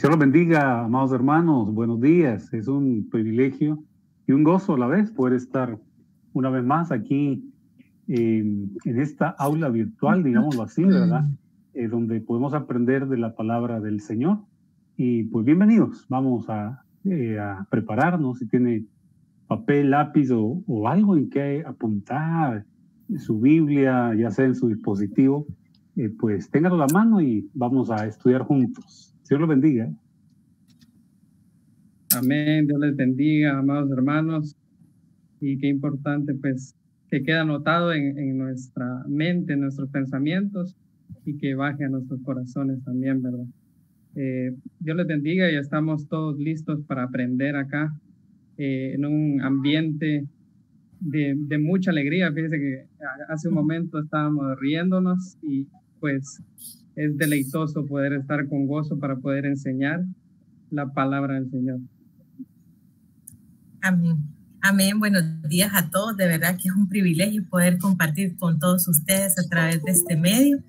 Señor los bendiga, amados hermanos. Buenos días. Es un privilegio y un gozo a la vez poder estar una vez más aquí en esta aula virtual, digámoslo así, ¿verdad? Donde podemos aprender de la palabra del Señor. Y pues bienvenidos. Vamos a prepararnos. Si tiene papel, lápiz o algo en que apuntar, su Biblia, ya sea en su dispositivo, pues ténganlo a la mano y vamos a estudiar juntos. Dios los bendiga. Amén, Dios les bendiga, amados hermanos. Y qué importante, pues, que quede anotado en nuestra mente, en nuestros pensamientos, y que baje a nuestros corazones también, ¿verdad? Dios les bendiga, ya estamos todos listos para aprender acá, en un ambiente de mucha alegría. Fíjense que hace un momento estábamos riéndonos y pues es deleitoso poder estar con gozo para poder enseñar la palabra del Señor. Amén. Amén. Buenos días a todos. De verdad que es un privilegio poder compartir con todos ustedes a través de este medio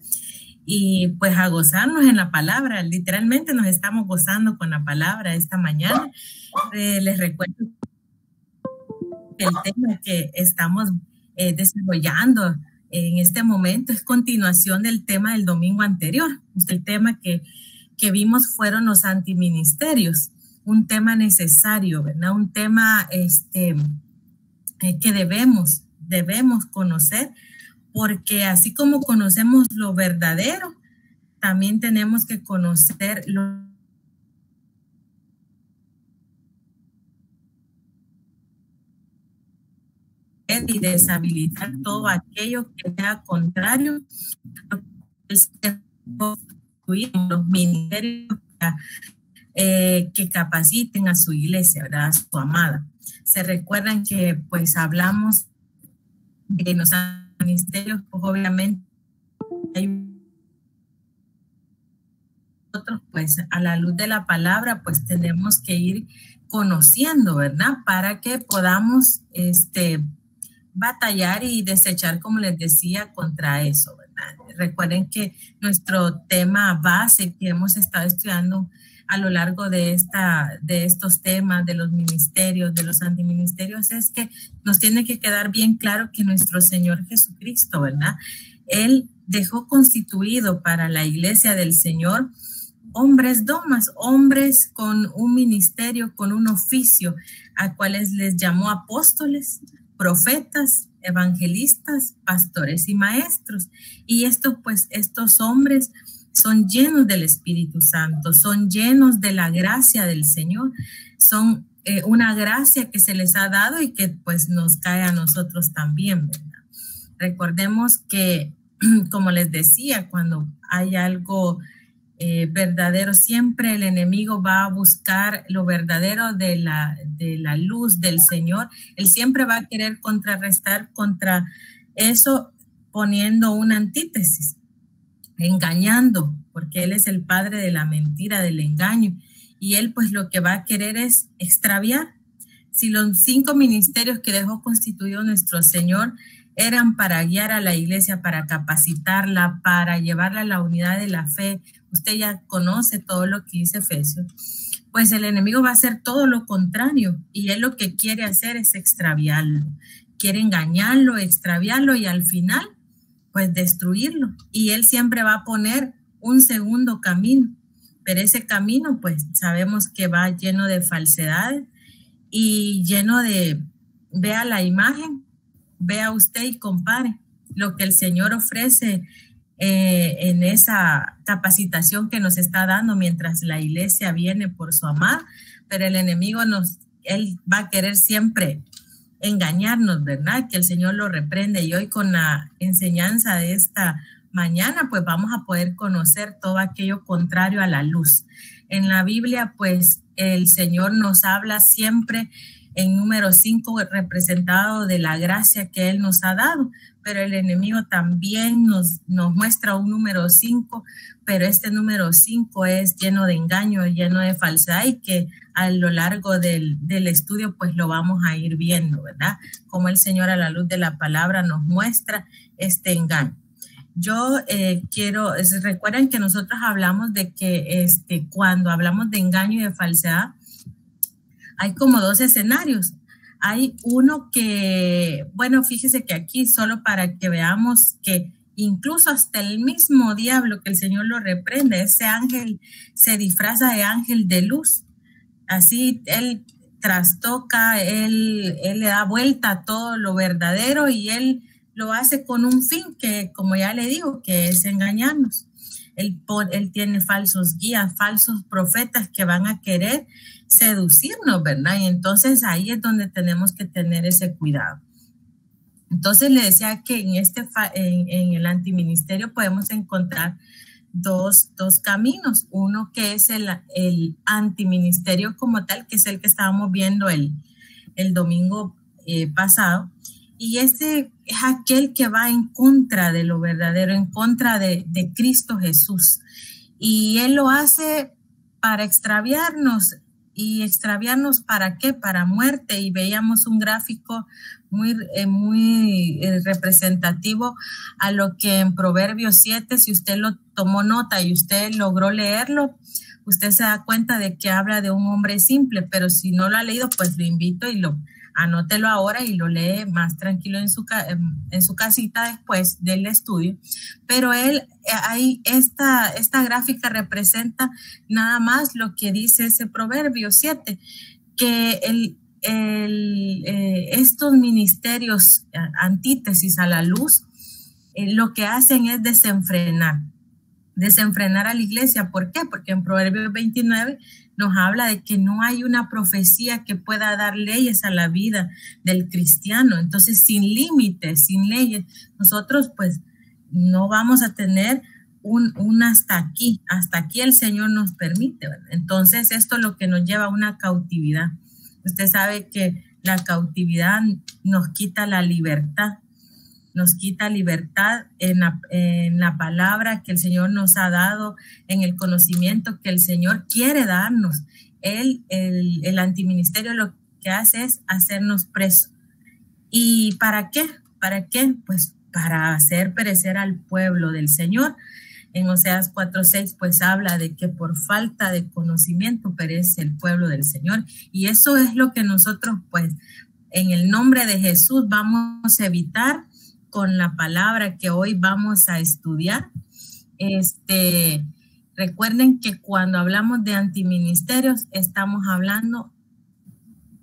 y pues a gozarnos en la palabra. Literalmente nos estamos gozando con la palabra esta mañana. Les recuerdo que el tema que estamos desarrollando en este momento es continuación del tema del domingo anterior. El tema que vimos fueron los antiministerios. Un tema necesario, ¿verdad? Un tema que debemos conocer, porque así como conocemos lo verdadero, también tenemos que conocer lo y deshabilitar todo aquello que sea contrario a los ministerios que capaciten a su iglesia, ¿verdad? A su amada. Se recuerdan que pues hablamos de los ministerios, pues obviamente hay otros, pues a la luz de la palabra, pues tenemos que ir conociendo, ¿verdad? Para que podamos batallar y desechar, como les decía, contra eso, ¿verdad? Recuerden que nuestro tema base que hemos estado estudiando a lo largo de estos temas, de los ministerios, de los antiministerios, es que nos tiene que quedar bien claro que nuestro Señor Jesucristo, ¿verdad? Él dejó constituido para la iglesia del Señor hombres domas, hombres con un ministerio, con un oficio, a cuales les llamó apóstoles, profetas, evangelistas, pastores y maestros. Y estos hombres son llenos del Espíritu Santo, son llenos de la gracia del Señor, son una gracia que se les ha dado y que pues nos cae a nosotros también, ¿verdad? Recordemos que, como les decía, cuando hay algo verdadero, siempre el enemigo va a buscar lo verdadero de la luz del Señor. Él siempre va a querer contrarrestar contra eso, poniendo una antítesis, engañando, porque él es el padre de la mentira, del engaño, y él pues lo que va a querer es extraviar. Si los 5 ministerios que dejó constituido nuestro Señor eran para guiar a la iglesia, para capacitarla, para llevarla a la unidad de la fe, usted ya conoce todo lo que dice Efesios, pues el enemigo va a hacer todo lo contrario, y él lo que quiere hacer es extraviarlo, quiere engañarlo, extraviarlo y al final pues destruirlo, y él siempre va a poner un segundo camino, pero ese camino pues sabemos que va lleno de falsedades y lleno de, vea la imagen, vea usted y compare lo que el Señor ofrece en esa capacitación que nos está dando mientras la iglesia viene por su amada, pero el enemigo él va a querer siempre engañarnos, ¿verdad? Que el Señor lo reprende, y hoy con la enseñanza de esta mañana pues vamos a poder conocer todo aquello contrario a la luz. En la Biblia pues el Señor nos habla siempre en número 5 representado de la gracia que Él nos ha dado, pero el enemigo también nos muestra un número 5, pero este número 5 es lleno de engaño, lleno de falsedad, y que a lo largo del estudio pues lo vamos a ir viendo, ¿verdad? Como el Señor a la luz de la palabra nos muestra este engaño. Yo recuerden que nosotros hablamos de que cuando hablamos de engaño y de falsedad, hay como dos escenarios. Hay uno que, bueno, fíjese que aquí solo para que veamos que incluso hasta el mismo diablo, que el Señor lo reprende, ese ángel se disfraza de ángel de luz. Así él trastoca, él le da vuelta a todo lo verdadero y él lo hace con un fin que, como ya le digo, que es engañarnos. Él tiene falsos guías, falsos profetas que van a querer seducirnos, ¿verdad? Y entonces ahí es donde tenemos que tener ese cuidado. Entonces le decía que en el antiministerio podemos encontrar dos caminos. Uno que es el antiministerio como tal, que es el que estábamos viendo el domingo pasado. Y ese es aquel que va en contra de lo verdadero, en contra de Cristo Jesús. Y él lo hace para extraviarnos. ¿Y extraviarnos para qué? Para muerte. Y veíamos un gráfico muy representativo a lo que en Proverbios 7, si usted lo tomó nota y usted logró leerlo, usted se da cuenta de que habla de un hombre simple, pero si no lo ha leído, pues lo invito y anótelo ahora y lo lee más tranquilo en su casita después del estudio. Pero esta gráfica representa nada más lo que dice ese Proverbio 7, que estos ministerios antítesis a la luz, lo que hacen es desenfrenar a la iglesia. ¿Por qué? Porque en Proverbios 29 nos habla de que no hay una profecía que pueda dar leyes a la vida del cristiano. Entonces, sin límites, sin leyes, nosotros pues no vamos a tener un hasta aquí el Señor nos permite, ¿verdad? Entonces, esto es lo que nos lleva a una cautividad. Usted sabe que la cautividad nos quita la libertad. Nos quita libertad en la palabra que el Señor nos ha dado, en el conocimiento que el Señor quiere darnos. El antiministerio lo que hace es hacernos presos. ¿Y para qué? ¿Para qué? Pues para hacer perecer al pueblo del Señor. En Oseas 4:6 pues habla de que por falta de conocimiento perece el pueblo del Señor. Y eso es lo que nosotros pues en el nombre de Jesús vamos a evitar con la palabra que hoy vamos a estudiar. Recuerden que cuando hablamos de antiministerios estamos hablando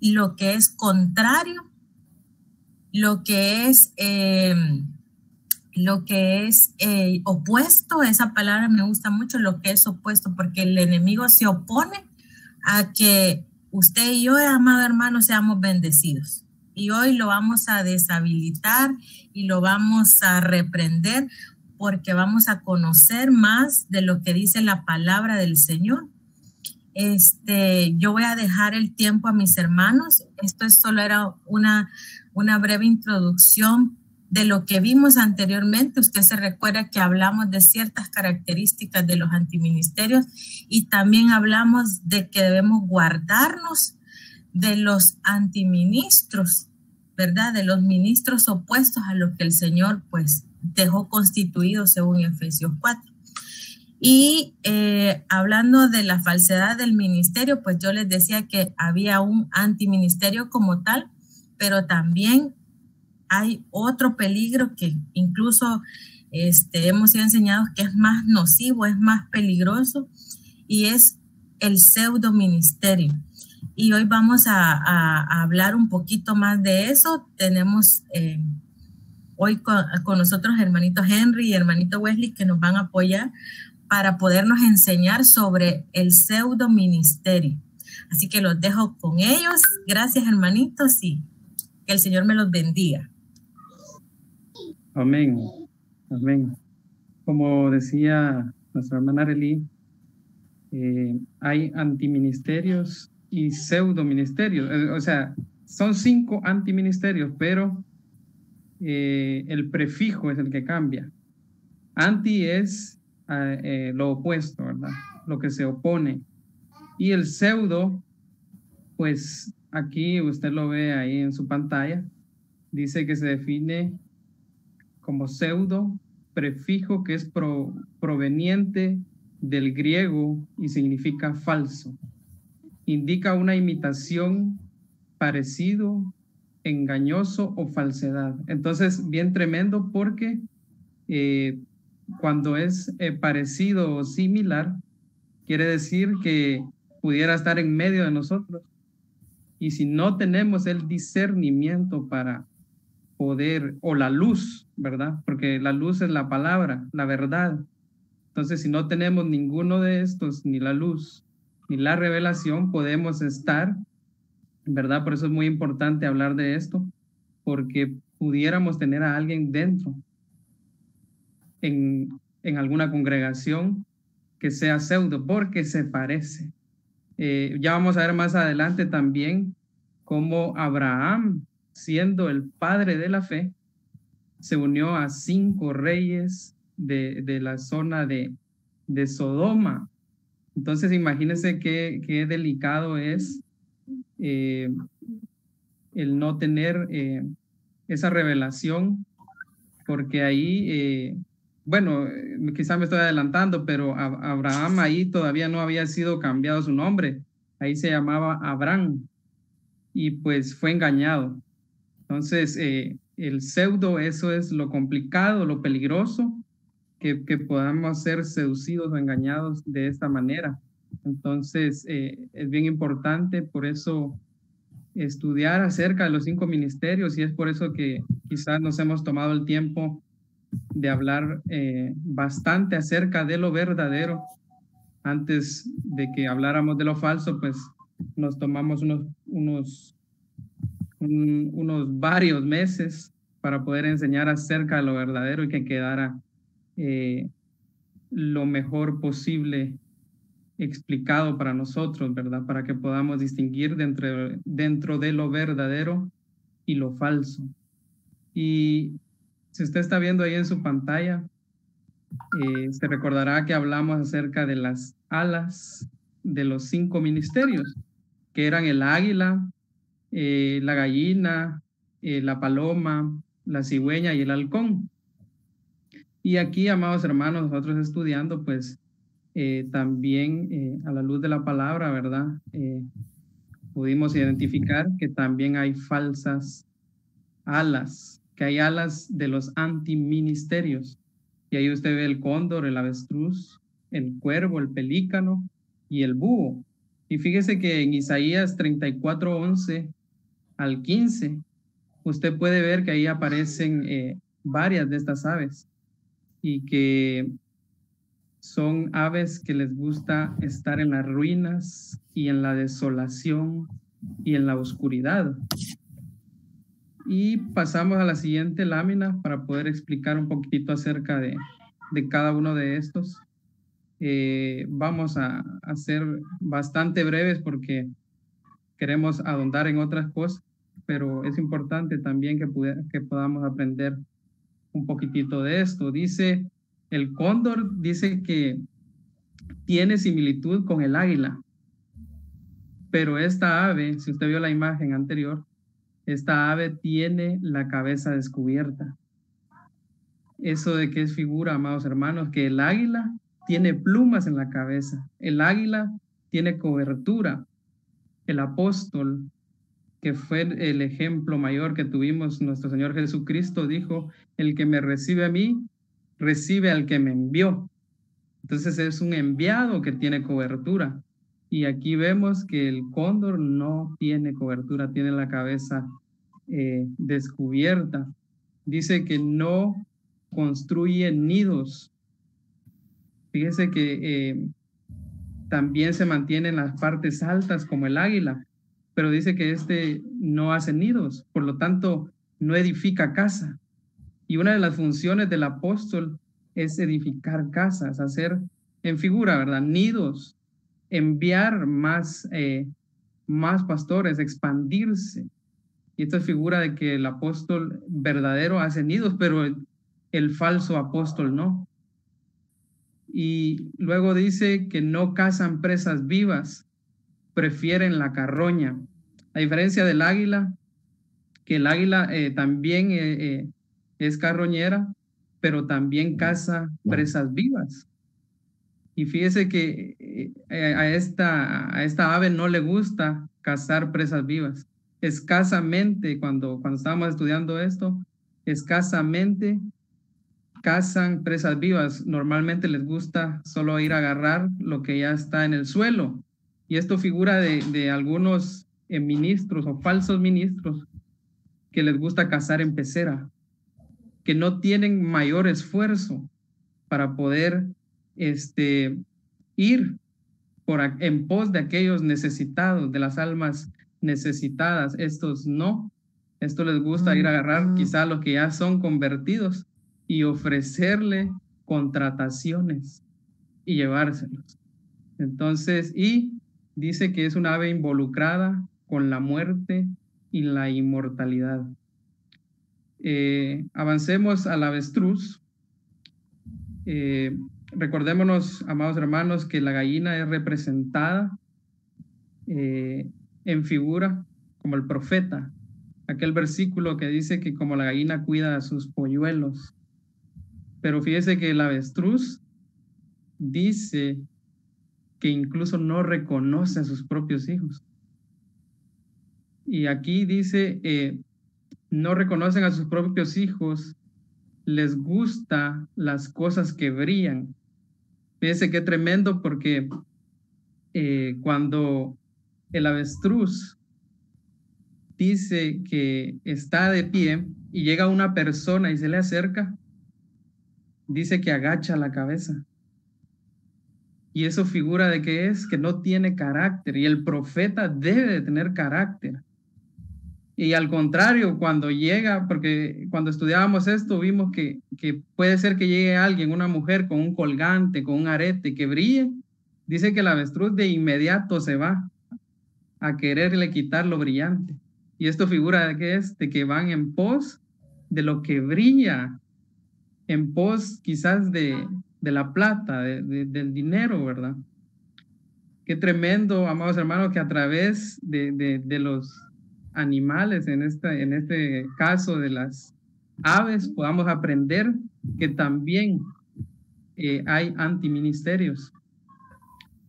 lo que es contrario, lo que es opuesto. Esa palabra me gusta mucho, lo que es opuesto, porque el enemigo se opone a que usted y yo, amado hermano, seamos bendecidos. Y hoy lo vamos a deshabilitar y lo vamos a reprender porque vamos a conocer más de lo que dice la palabra del Señor. Yo voy a dejar el tiempo a mis hermanos. Esto solo era una breve introducción de lo que vimos anteriormente. Usted se recuerda que hablamos de ciertas características de los antiministerios y también hablamos de que debemos guardarnos de los antiministros, ¿verdad? De los ministros opuestos a lo que el Señor pues dejó constituido según Efesios 4. Y hablando de la falsedad del ministerio, pues yo les decía que había un antiministerio como tal, pero también hay otro peligro que incluso hemos sido enseñados que es más nocivo, es más peligroso, y es el pseudo ministerio. Y hoy vamos a hablar un poquito más de eso. Tenemos hoy con nosotros hermanito Henry y hermanito Wesley que nos van a apoyar para podernos enseñar sobre el pseudo ministerio. Así que los dejo con ellos. Gracias, hermanitos, y que el Señor me los bendiga. Amén. Amén. Como decía nuestra hermana Arely, hay antiministerios y pseudoministerios. O sea, son 5 antiministerios, pero el prefijo es el que cambia. Anti es lo opuesto, ¿verdad? Lo que se opone. Y el pseudo, pues aquí usted lo ve ahí en su pantalla, dice que se define como pseudo prefijo que es proveniente del griego y significa falso. Indica una imitación, parecido, engañoso o falsedad. Entonces, bien tremendo porque cuando es parecido o similar, quiere decir que pudiera estar en medio de nosotros. Y si no tenemos el discernimiento para poder, o la luz, ¿verdad? Porque la luz es la palabra, la verdad. Entonces, si no tenemos ninguno de estos, ni la luz, ni la revelación, podemos estar, ¿verdad? Por eso es muy importante hablar de esto, porque pudiéramos tener a alguien dentro, en alguna congregación, que sea pseudo, porque se parece. Ya vamos a ver más adelante también cómo Abraham, siendo el padre de la fe, se unió a 5 reyes de la zona de Sodoma. Entonces imagínense qué delicado es el no tener esa revelación, porque ahí, bueno, quizá me estoy adelantando, pero Abraham ahí todavía no había sido cambiado su nombre, ahí se llamaba Abraham, y pues fue engañado. Entonces, el pseudo, eso es lo complicado, lo peligroso, que podamos ser seducidos o engañados de esta manera. Entonces, es bien importante, por eso, estudiar acerca de los 5 ministerios, y es por eso que quizás nos hemos tomado el tiempo de hablar bastante acerca de lo verdadero. Antes de que habláramos de lo falso, pues nos tomamos unos varios meses para poder enseñar acerca de lo verdadero y que quedara lo mejor posible explicado para nosotros, ¿verdad? Para que podamos distinguir dentro de lo verdadero y lo falso. Y si usted está viendo ahí en su pantalla, se recordará que hablamos acerca de las alas de los 5 ministerios, que eran el águila, la gallina, la paloma, la cigüeña y el halcón. Y aquí, amados hermanos, nosotros estudiando, pues también a la luz de la palabra, ¿verdad? Pudimos identificar que también hay falsas alas, que hay alas de los antiministerios. Y ahí usted ve el cóndor, el avestruz, el cuervo, el pelícano y el búho. Y fíjese que en Isaías 34:11 al 15, usted puede ver que ahí aparecen varias de estas aves y que son aves que les gusta estar en las ruinas y en la desolación y en la oscuridad. Y pasamos a la siguiente lámina para poder explicar un poquitito acerca de cada uno de estos. Vamos a ser bastante breves porque queremos ahondar en otras cosas, pero es importante también que podamos aprender un poquitito de esto. Dice, el cóndor dice que tiene similitud con el águila, pero esta ave, si usted vio la imagen anterior, esta ave tiene la cabeza descubierta. ¿Eso de qué es figura, amados hermanos? Que el águila tiene plumas en la cabeza, el águila tiene cobertura. El apóstol, que fue el ejemplo mayor que tuvimos, nuestro Señor Jesucristo, dijo, el que me recibe a mí, recibe al que me envió. Entonces es un enviado que tiene cobertura. Y aquí vemos que el cóndor no tiene cobertura, tiene la cabeza descubierta. Dice que no construye nidos. Fíjese que también se mantiene en las partes altas como el águila, pero dice que este no hace nidos, por lo tanto no edifica casa. Y una de las funciones del apóstol es edificar casas, hacer en figura, ¿verdad? Nidos, enviar más pastores, expandirse. Y esta es figura de que el apóstol verdadero hace nidos, pero el falso apóstol no. Y luego dice que no cazan presas vivas, prefieren la carroña. A diferencia del águila, que el águila también es carroñera, pero también caza presas vivas. Y fíjese que a esta ave no le gusta cazar presas vivas. Escasamente, cuando estábamos estudiando esto, escasamente cazan presas vivas. Normalmente les gusta solo ir a agarrar lo que ya está en el suelo. Y esto figura de algunos ministros o falsos ministros que les gusta cazar en pecera, que no tienen mayor esfuerzo para poder ir en pos de aquellos necesitados, de las almas necesitadas. Estos no. Esto les gusta ir a agarrar quizá los que ya son convertidos y ofrecerle contrataciones y llevárselos. Entonces, y dice que es una ave involucrada con la muerte y la inmortalidad. Avancemos al avestruz. Recordémonos, amados hermanos, que la gallina es representada en figura como el profeta. Aquel versículo que dice que como la gallina cuida a sus polluelos. Pero fíjese que el avestruz dice que incluso no reconoce a sus propios hijos. Y aquí dice, no reconocen a sus propios hijos, les gusta las cosas que brillan. Fíjese qué tremendo, porque cuando el avestruz dice que está de pie y llega una persona y se le acerca, dice que agacha la cabeza. Y eso figura de que es que no tiene carácter, y el profeta debe de tener carácter. Y al contrario, cuando llega, porque cuando estudiábamos esto vimos que puede ser que llegue alguien, una mujer con un colgante, con un arete que brille, dice que el avestruz de inmediato se va a quererle quitar lo brillante. Y esto figura de que es de que van en pos de lo que brilla, en pos quizás de la plata, del dinero, ¿verdad? Qué tremendo, amados hermanos, que a través de los animales, en este caso de las aves, podamos aprender que también hay antiministerios.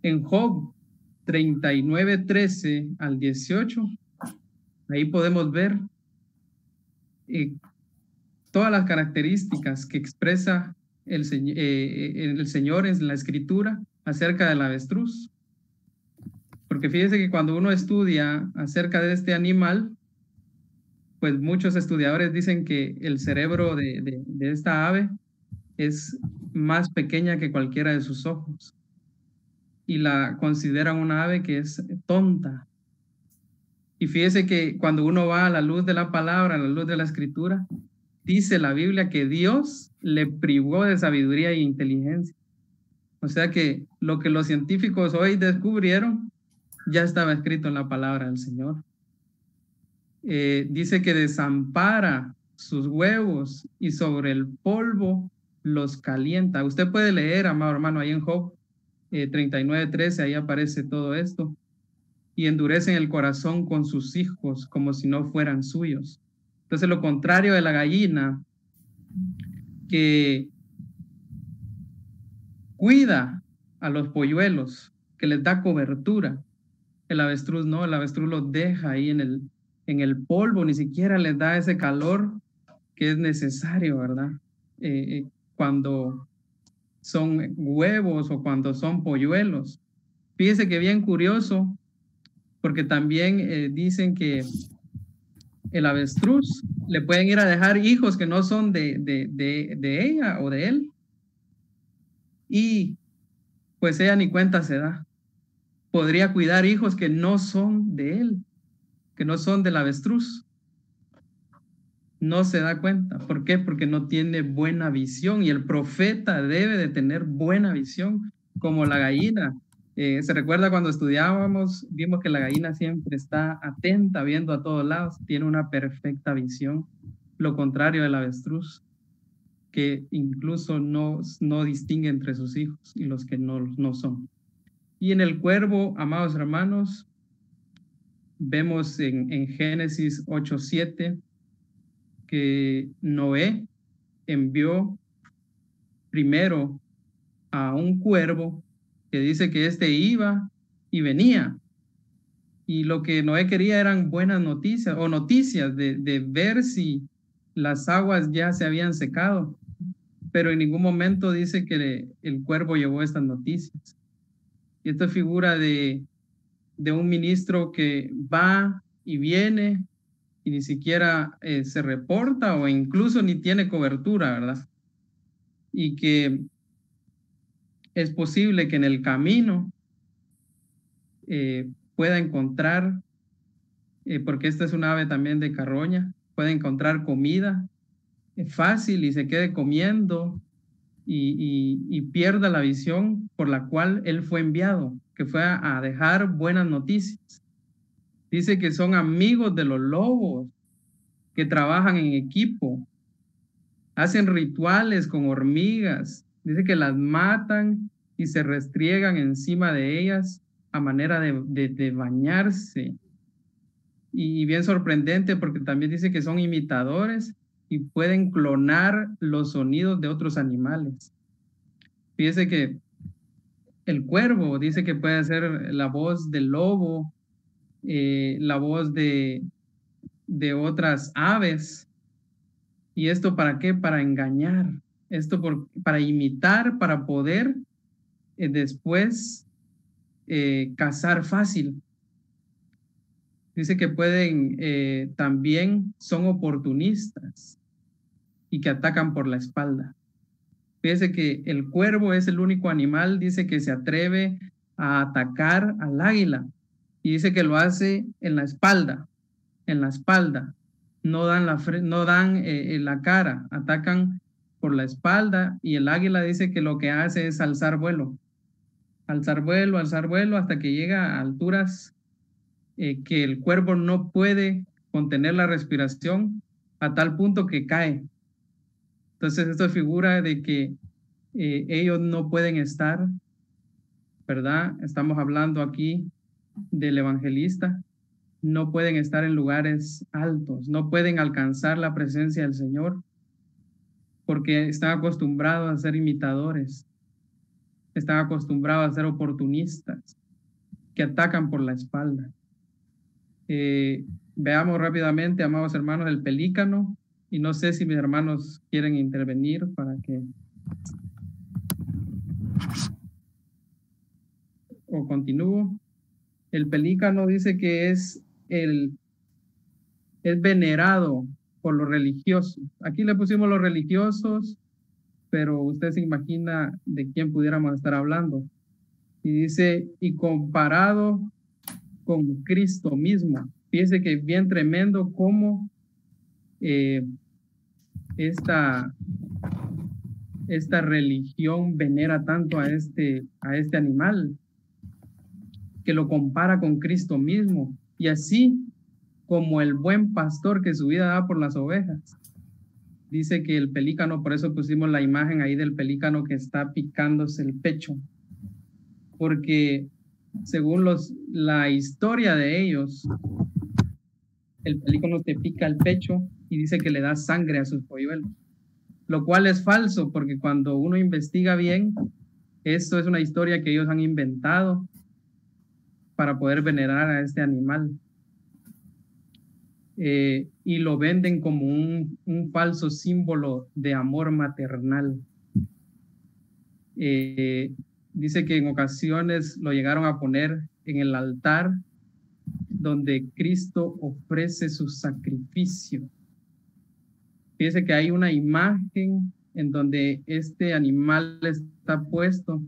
En Job 39:13 al 18, ahí podemos ver todas las características que expresa el Señor en la Escritura acerca del avestruz. Porque fíjese que cuando uno estudia acerca de este animal, pues muchos estudiadores dicen que el cerebro de esta ave es más pequeña que cualquiera de sus ojos. Y la consideran una ave que es tonta. Y fíjese que cuando uno va a la luz de la palabra, a la luz de la Escritura, dice la Biblia que Dios le privó de sabiduría e inteligencia. O sea que lo que los científicos hoy descubrieron ya estaba escrito en la palabra del Señor. Dice que desampara sus huevos y sobre el polvo los calienta. Usted puede leer, amado hermano, ahí en Job 39:13, ahí aparece todo esto. Y endurecen el corazón con sus hijos como si no fueran suyos. Entonces, lo contrario de la gallina, que cuida a los polluelos, que les da cobertura, el avestruz no, el avestruz los deja ahí en el polvo, ni siquiera les da ese calor que es necesario, ¿verdad? Cuando son huevos o cuando son polluelos. Fíjese que bien curioso, porque también dicen que el avestruz le pueden ir a dejar hijos que no son de ella o de él, y pues ella ni cuenta se da. Podría cuidar hijos que no son de él, que no son del avestruz. No se da cuenta. ¿Por qué? Porque no tiene buena visión, y el profeta debe de tener buena visión, como la gallina. Se recuerda cuando estudiábamos, vimos que la gallina siempre está atenta, viendo a todos lados, tiene una perfecta visión, lo contrario del avestruz, que incluso no distingue entre sus hijos y los que no son. Y en el cuervo, amados hermanos, vemos en Génesis 8:7 que Noé envió primero a un cuervo que dice que éste iba y venía. Y lo que Noé quería eran buenas noticias o noticias de ver si las aguas ya se habían secado. Pero en ningún momento dice que el cuervo llevó estas noticias. Y esta figura de un ministro que va y viene y ni siquiera se reporta o incluso ni tiene cobertura, ¿verdad? Y que es posible que en el camino pueda encontrar, porque esta es una ave también de carroña, pueda encontrar comida fácil y se quede comiendo y pierda la visión por la cual él fue enviado, que fue a dejar buenas noticias. Dice que son amigos de los lobos, que trabajan en equipo, hacen rituales con hormigas, dice que las matan y se restriegan encima de ellas a manera de bañarse. Y bien sorprendente porque también dice que son imitadores y pueden clonar los sonidos de otros animales. Fíjese que el cuervo dice que puede ser la voz del lobo, la voz de otras aves. ¿Y esto para qué? Para engañar. Esto para imitar, para poder después cazar fácil. Dice que pueden, también son oportunistas y que atacan por la espalda. Fíjese que el cuervo es el único animal, dice, que se atreve a atacar al águila. Y dice que lo hace en la espalda, No dan la cara, atacan por la espalda, y el águila dice que lo que hace es alzar vuelo, hasta que llega a alturas que el cuervo no puede contener la respiración, a tal punto que cae. Entonces esto figura de que ellos no pueden estar, ¿verdad? Estamos hablando aquí del evangelista. No pueden estar en lugares altos, no pueden alcanzar la presencia del Señor, porque están acostumbrados a ser imitadores, están acostumbrados a ser oportunistas, que atacan por la espalda. Veamos rápidamente, amados hermanos, el pelícano, y no sé si mis hermanos quieren intervenir para que... o continúo. El pelícano dice que es venerado por los religiosos. Aquí le pusimos los religiosos, pero usted se imagina de quién pudiéramos estar hablando. Y dice, y comparado con Cristo mismo. Fíjese que es bien tremendo cómo esta religión venera tanto a este animal, que lo compara con Cristo mismo, y así como el buen pastor que su vida da por las ovejas. Dice que el pelícano, por eso pusimos la imagen ahí del pelícano que está picándose el pecho, porque según la historia de ellos, el pelícano te pica el pecho y dice que le da sangre a sus polluelos, lo cual es falso, porque cuando uno investiga bien, esto es una historia que ellos han inventado para poder venerar a este animal. Y lo venden como un falso símbolo de amor maternal. Dice que en ocasiones lo llegaron a poner en el altar donde Cristo ofrece su sacrificio. Fíjese que hay una imagen en donde este animal está puesto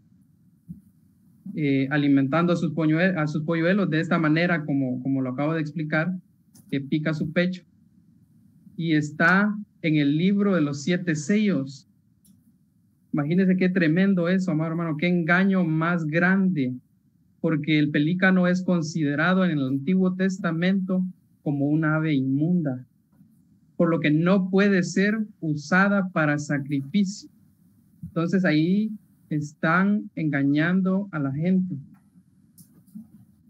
alimentando a sus polluelos de esta manera, como lo acabo de explicar, que pica su pecho, y está en el libro de los 7 sellos. Imagínense qué tremendo eso, amado hermano, qué engaño más grande, porque el pelícano es considerado en el Antiguo Testamento como una ave inmunda, por lo que no puede ser usada para sacrificio. Entonces ahí están engañando a la gente.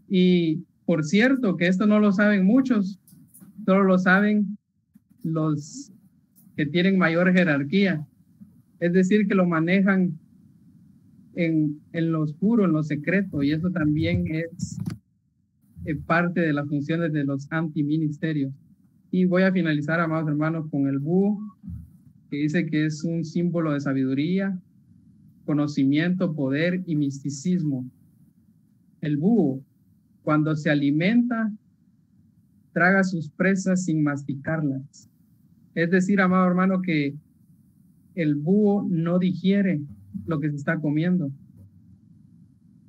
Y por cierto, que esto no lo saben muchos, solo lo saben los que tienen mayor jerarquía. Es decir, que lo manejan en lo oscuro, en lo secreto, y eso también es parte de las funciones de los antiministerios. Y voy a finalizar, amados hermanos, con el búho, que dice que es un símbolo de sabiduría, conocimiento, poder y misticismo. El búho, cuando se alimenta, traga sus presas sin masticarlas. Es decir, amado hermano, que el búho no digiere lo que se está comiendo.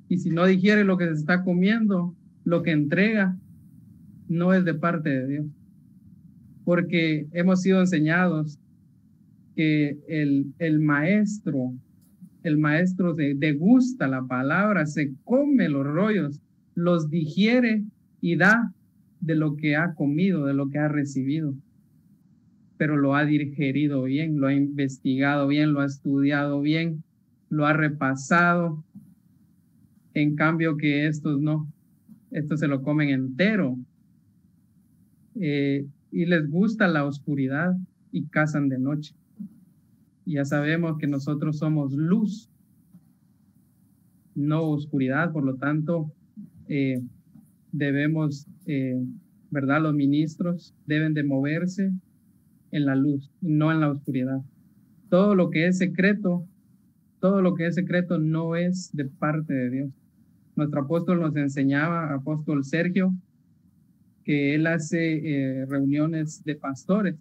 Y si no digiere lo que se está comiendo, lo que entrega no es de parte de Dios. Porque hemos sido enseñados que el maestro degusta la palabra, se come los rollos, los digiere y da de lo que ha comido, de lo que ha recibido. Pero lo ha digerido bien, lo ha investigado bien, lo ha estudiado bien, lo ha repasado. En cambio que estos no, estos se lo comen entero. Y les gusta la oscuridad y cazan de noche. Ya sabemos que nosotros somos luz, no oscuridad, por lo tanto, debemos, ¿verdad? Los ministros deben de moverse en la luz, no en la oscuridad. Todo lo que es secreto no es de parte de Dios. Nuestro apóstol nos enseñaba, apóstol Sergio, que él hace reuniones de pastores,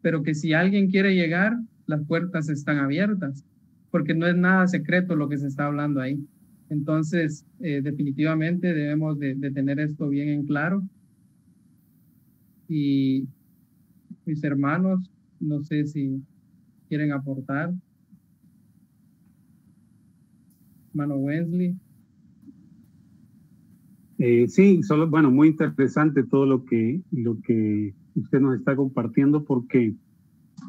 pero que si alguien quiere llegar, las puertas están abiertas, porque no es nada secreto lo que se está hablando ahí. Entonces, definitivamente debemos de tener esto bien en claro. Y mis hermanos, no sé si quieren aportar. Hermano Wesley. Sí, solo, bueno, muy interesante todo lo que usted nos está compartiendo, porque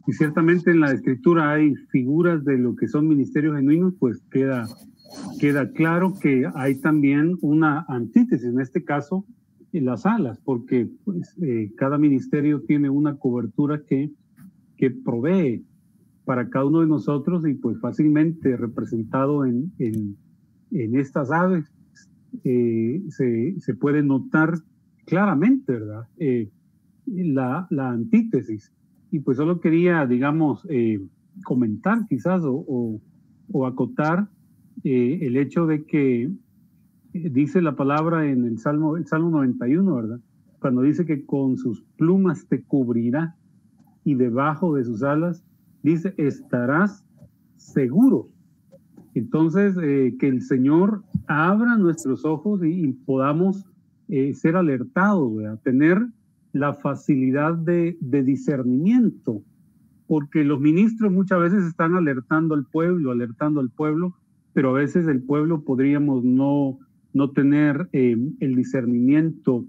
y ciertamente en la escritura hay figuras de lo que son ministerios genuinos, pues queda claro que hay también una antítesis, en este caso en las alas, porque pues, cada ministerio tiene una cobertura que provee para cada uno de nosotros, y pues fácilmente representado en estas aves se puede notar claramente, ¿verdad? La antítesis. Y pues solo quería, digamos, comentar quizás o acotar el hecho de que dice la palabra en el Salmo 91, ¿verdad? Cuando dice que con sus plumas te cubrirá y debajo de sus alas, dice, estarás seguro. Entonces, que el Señor abra nuestros ojos y podamos ser alertados, ¿verdad? Tener la facilidad de discernimiento, porque los ministros muchas veces están alertando al pueblo, pero a veces el pueblo podríamos no tener el discernimiento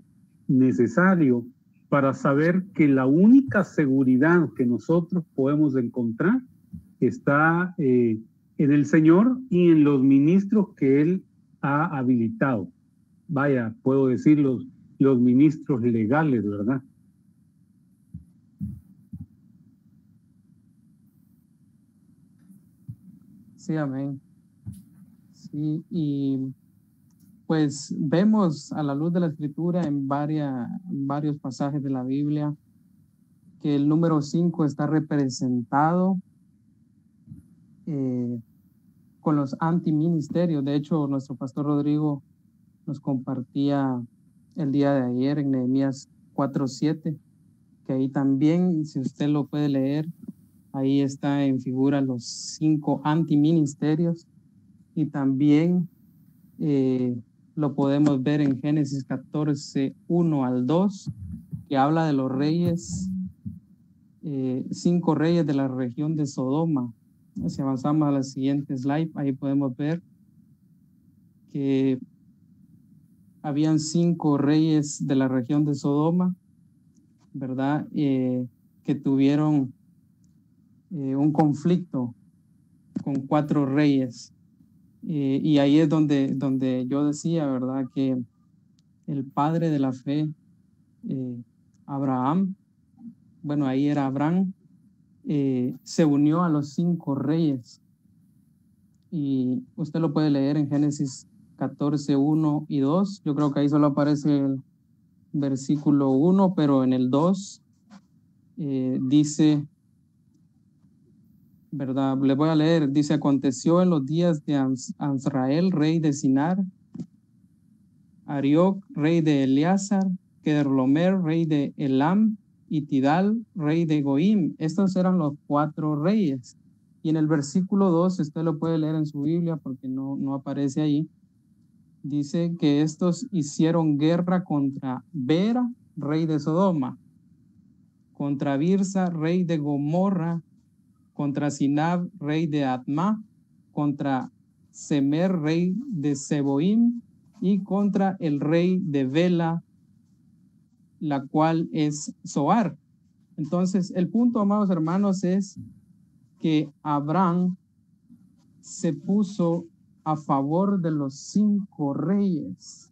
necesario para saber que la única seguridad que nosotros podemos encontrar está en el Señor y en los ministros que Él ha habilitado. Vaya, puedo decir los ministros legales, ¿verdad? Sí, amén. Sí, y pues vemos a la luz de la escritura en varios pasajes de la Biblia que el número 5 está representado con los antiministerios. De hecho, nuestro pastor Rodrigo nos compartía el día de ayer en Nehemías 4:7, que ahí también, si usted lo puede leer, ahí está en figura los 5 antiministerios, y también lo podemos ver en Génesis 14:1-2, que habla de los reyes, 5 reyes de la región de Sodoma. Si avanzamos a la siguiente slide, ahí podemos ver que habían 5 reyes de la región de Sodoma, ¿verdad? Que tuvieron un conflicto con 4 reyes. Y ahí es donde yo decía, ¿verdad? Que el padre de la fe, Abraham, bueno, ahí era Abraham, se unió a los 5 reyes. Y usted lo puede leer en Génesis 14, 1 y 2. Yo creo que ahí solo aparece el versículo 1, pero en el 2 dice, ¿verdad? Le voy a leer. Dice, aconteció en los días de Azrael, rey de Sinar, Arioc, rey de Eleazar, Kedorlaomer, rey de Elam, y Tidal, rey de Goim. Estos eran los 4 reyes. Y en el versículo 2, usted lo puede leer en su Biblia porque no aparece ahí. Dice que estos hicieron guerra contra Bera, rey de Sodoma, contra Birsa, rey de Gomorra, contra Sinab, rey de Adma, contra Semer, rey de Seboim, y contra el rey de Bela, la cual es Zoar. Entonces, el punto, amados hermanos, es que Abraham se puso a favor de los 5 reyes.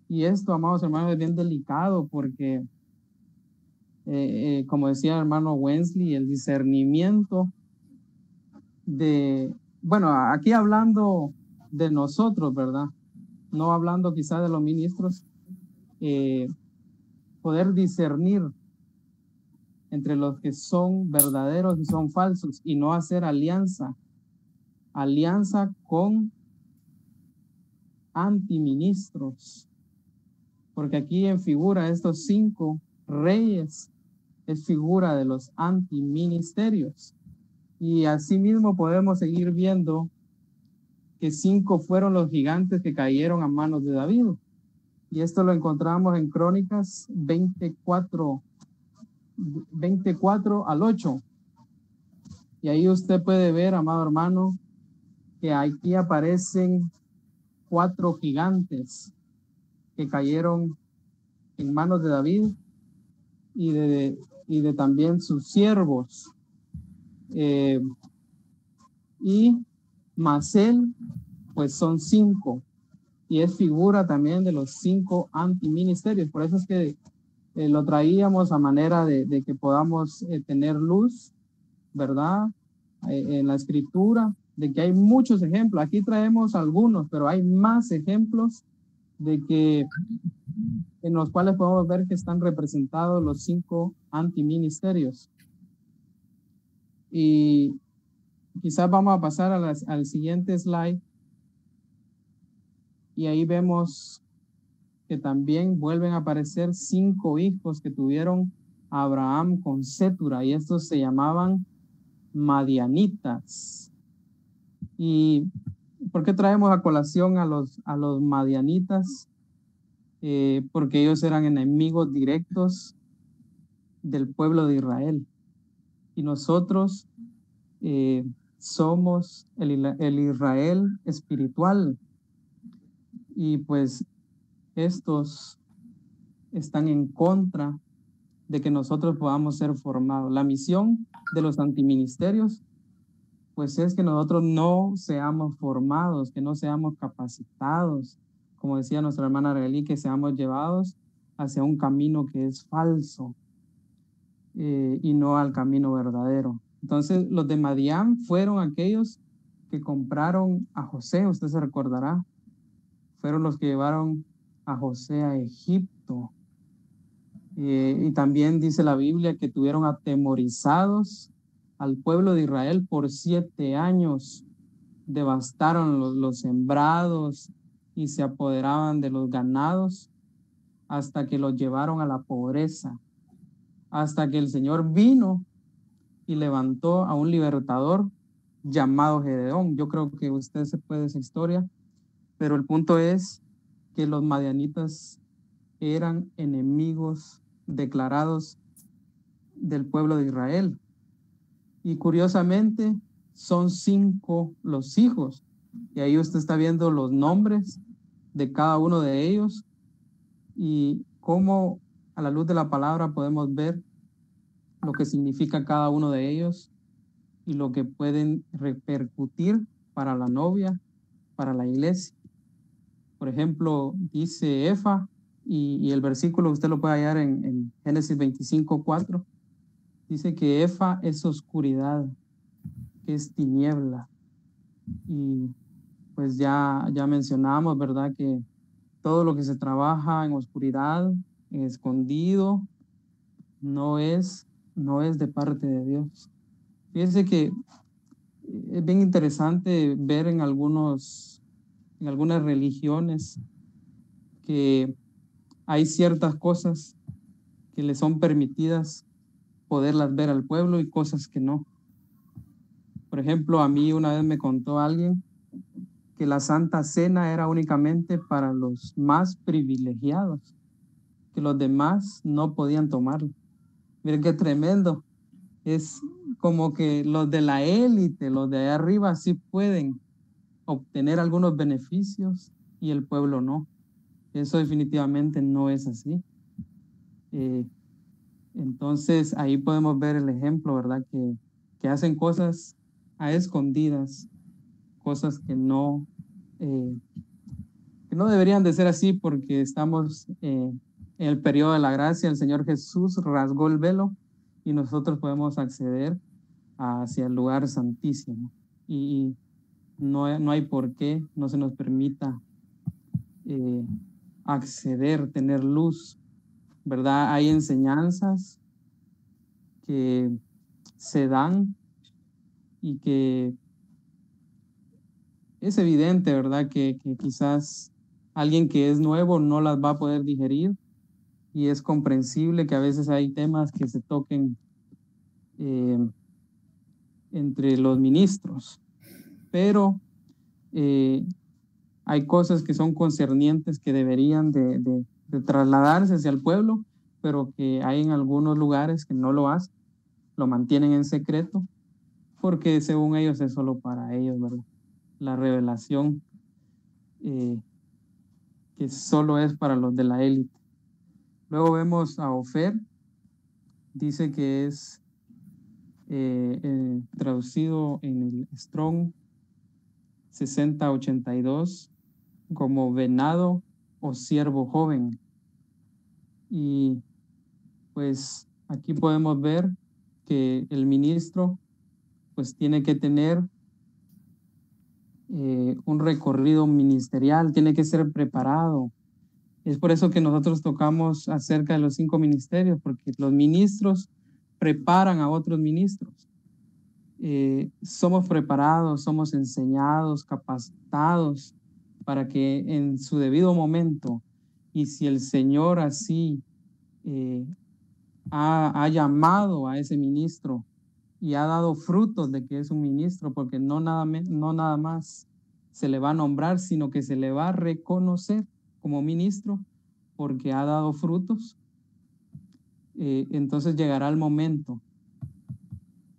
Y esto, amados hermanos, es bien delicado porque, como decía el hermano Wensley, el discernimiento de, bueno, aquí hablando de nosotros, ¿verdad? No hablando quizá de los ministros, poder discernir entre los que son verdaderos y son falsos y no hacer alianza con antiministros, porque aquí en figura estos 5 reyes es figura de los antiministerios, y asimismo podemos seguir viendo que 5 fueron los gigantes que cayeron a manos de David, y esto lo encontramos en Crónicas 24 al 8, y ahí usted puede ver, amado hermano, que aquí aparecen 4 gigantes que cayeron en manos de David y de también sus siervos. Y Masel, pues son 5, y es figura también de los 5 antiministerios. Por eso es que lo traíamos a manera de que podamos tener luz, ¿verdad? En la escritura, de que hay muchos ejemplos. Aquí traemos algunos, pero hay más ejemplos de que en los cuales podemos ver que están representados los 5 antiministerios. Y quizás vamos a pasar al siguiente slide, y ahí vemos que también vuelven a aparecer 5 hijos que tuvieron Abraham con Cetura, y estos se llamaban madianitas. ¿Y por qué traemos a colación a los madianitas? Porque ellos eran enemigos directos del pueblo de Israel, y nosotros somos el Israel espiritual, y pues estos están en contra de que nosotros podamos ser formados. La misión de los antiministerios pues es que nosotros no seamos formados, que no seamos capacitados, como decía nuestra hermana Arely, que seamos llevados hacia un camino que es falso y no al camino verdadero. Entonces los de Madián fueron aquellos que compraron a José, usted se recordará, fueron los que llevaron a José a Egipto. Y también dice la Biblia que tuvieron atemorizados al pueblo de Israel por 7 años, devastaron los sembrados y se apoderaban de los ganados hasta que los llevaron a la pobreza, hasta que el Señor vino y levantó a un libertador llamado Gedeón. Yo creo que usted se puede esa historia, pero el punto es que los madianitas eran enemigos declarados del pueblo de Israel. Y curiosamente son 5 los hijos, y ahí usted está viendo los nombres de cada uno de ellos y cómo a la luz de la palabra podemos ver lo que significa cada uno de ellos y lo que pueden repercutir para la novia, para la iglesia. Por ejemplo, dice Efa, y el versículo usted lo puede hallar en Génesis 25:4, Dice que Efa es oscuridad, que es tiniebla. Y pues ya mencionamos, ¿verdad? Que todo lo que se trabaja en oscuridad, en escondido, no es de parte de Dios. Fíjense que es bien interesante ver en algunas religiones que hay ciertas cosas que le son permitidas poderlas ver al pueblo y cosas que no. Por ejemplo, a mí una vez me contó alguien que la Santa Cena era únicamente para los más privilegiados, que los demás no podían tomarlo. Miren qué tremendo. Es como que los de la élite, los de allá arriba sí pueden obtener algunos beneficios y el pueblo no. Eso definitivamente no es así. Entonces ahí podemos ver el ejemplo, ¿verdad? Que hacen cosas a escondidas, cosas que no deberían de ser así porque estamos en el periodo de la gracia. El Señor Jesús rasgó el velo y nosotros podemos acceder hacia el lugar santísimo. Y no hay por qué no se nos permita acceder, tener luz, ¿verdad? Hay enseñanzas que se dan y que es evidente, ¿verdad? Que quizás alguien que es nuevo no las va a poder digerir y es comprensible que a veces hay temas que se toquen entre los ministros, pero hay cosas que son concernientes que deberían de trasladarse hacia el pueblo, pero que hay en algunos lugares que no lo hacen, lo mantienen en secreto, porque según ellos es solo para ellos, ¿verdad? La revelación que solo es para los de la élite. Luego vemos a Ofer, dice que es traducido en el Strong 6082 como venado o siervo joven. Y pues aquí podemos ver que el ministro pues tiene que tener un recorrido ministerial, tiene que ser preparado. Es por eso que nosotros tocamos acerca de los 5 ministerios, porque los ministros preparan a otros ministros. Somos preparados, somos enseñados, capacitados para que en su debido momento, y si el Señor así ha llamado a ese ministro y ha dado frutos de que es un ministro, porque no nada más se le va a nombrar, sino que se le va a reconocer como ministro porque ha dado frutos. Entonces llegará el momento,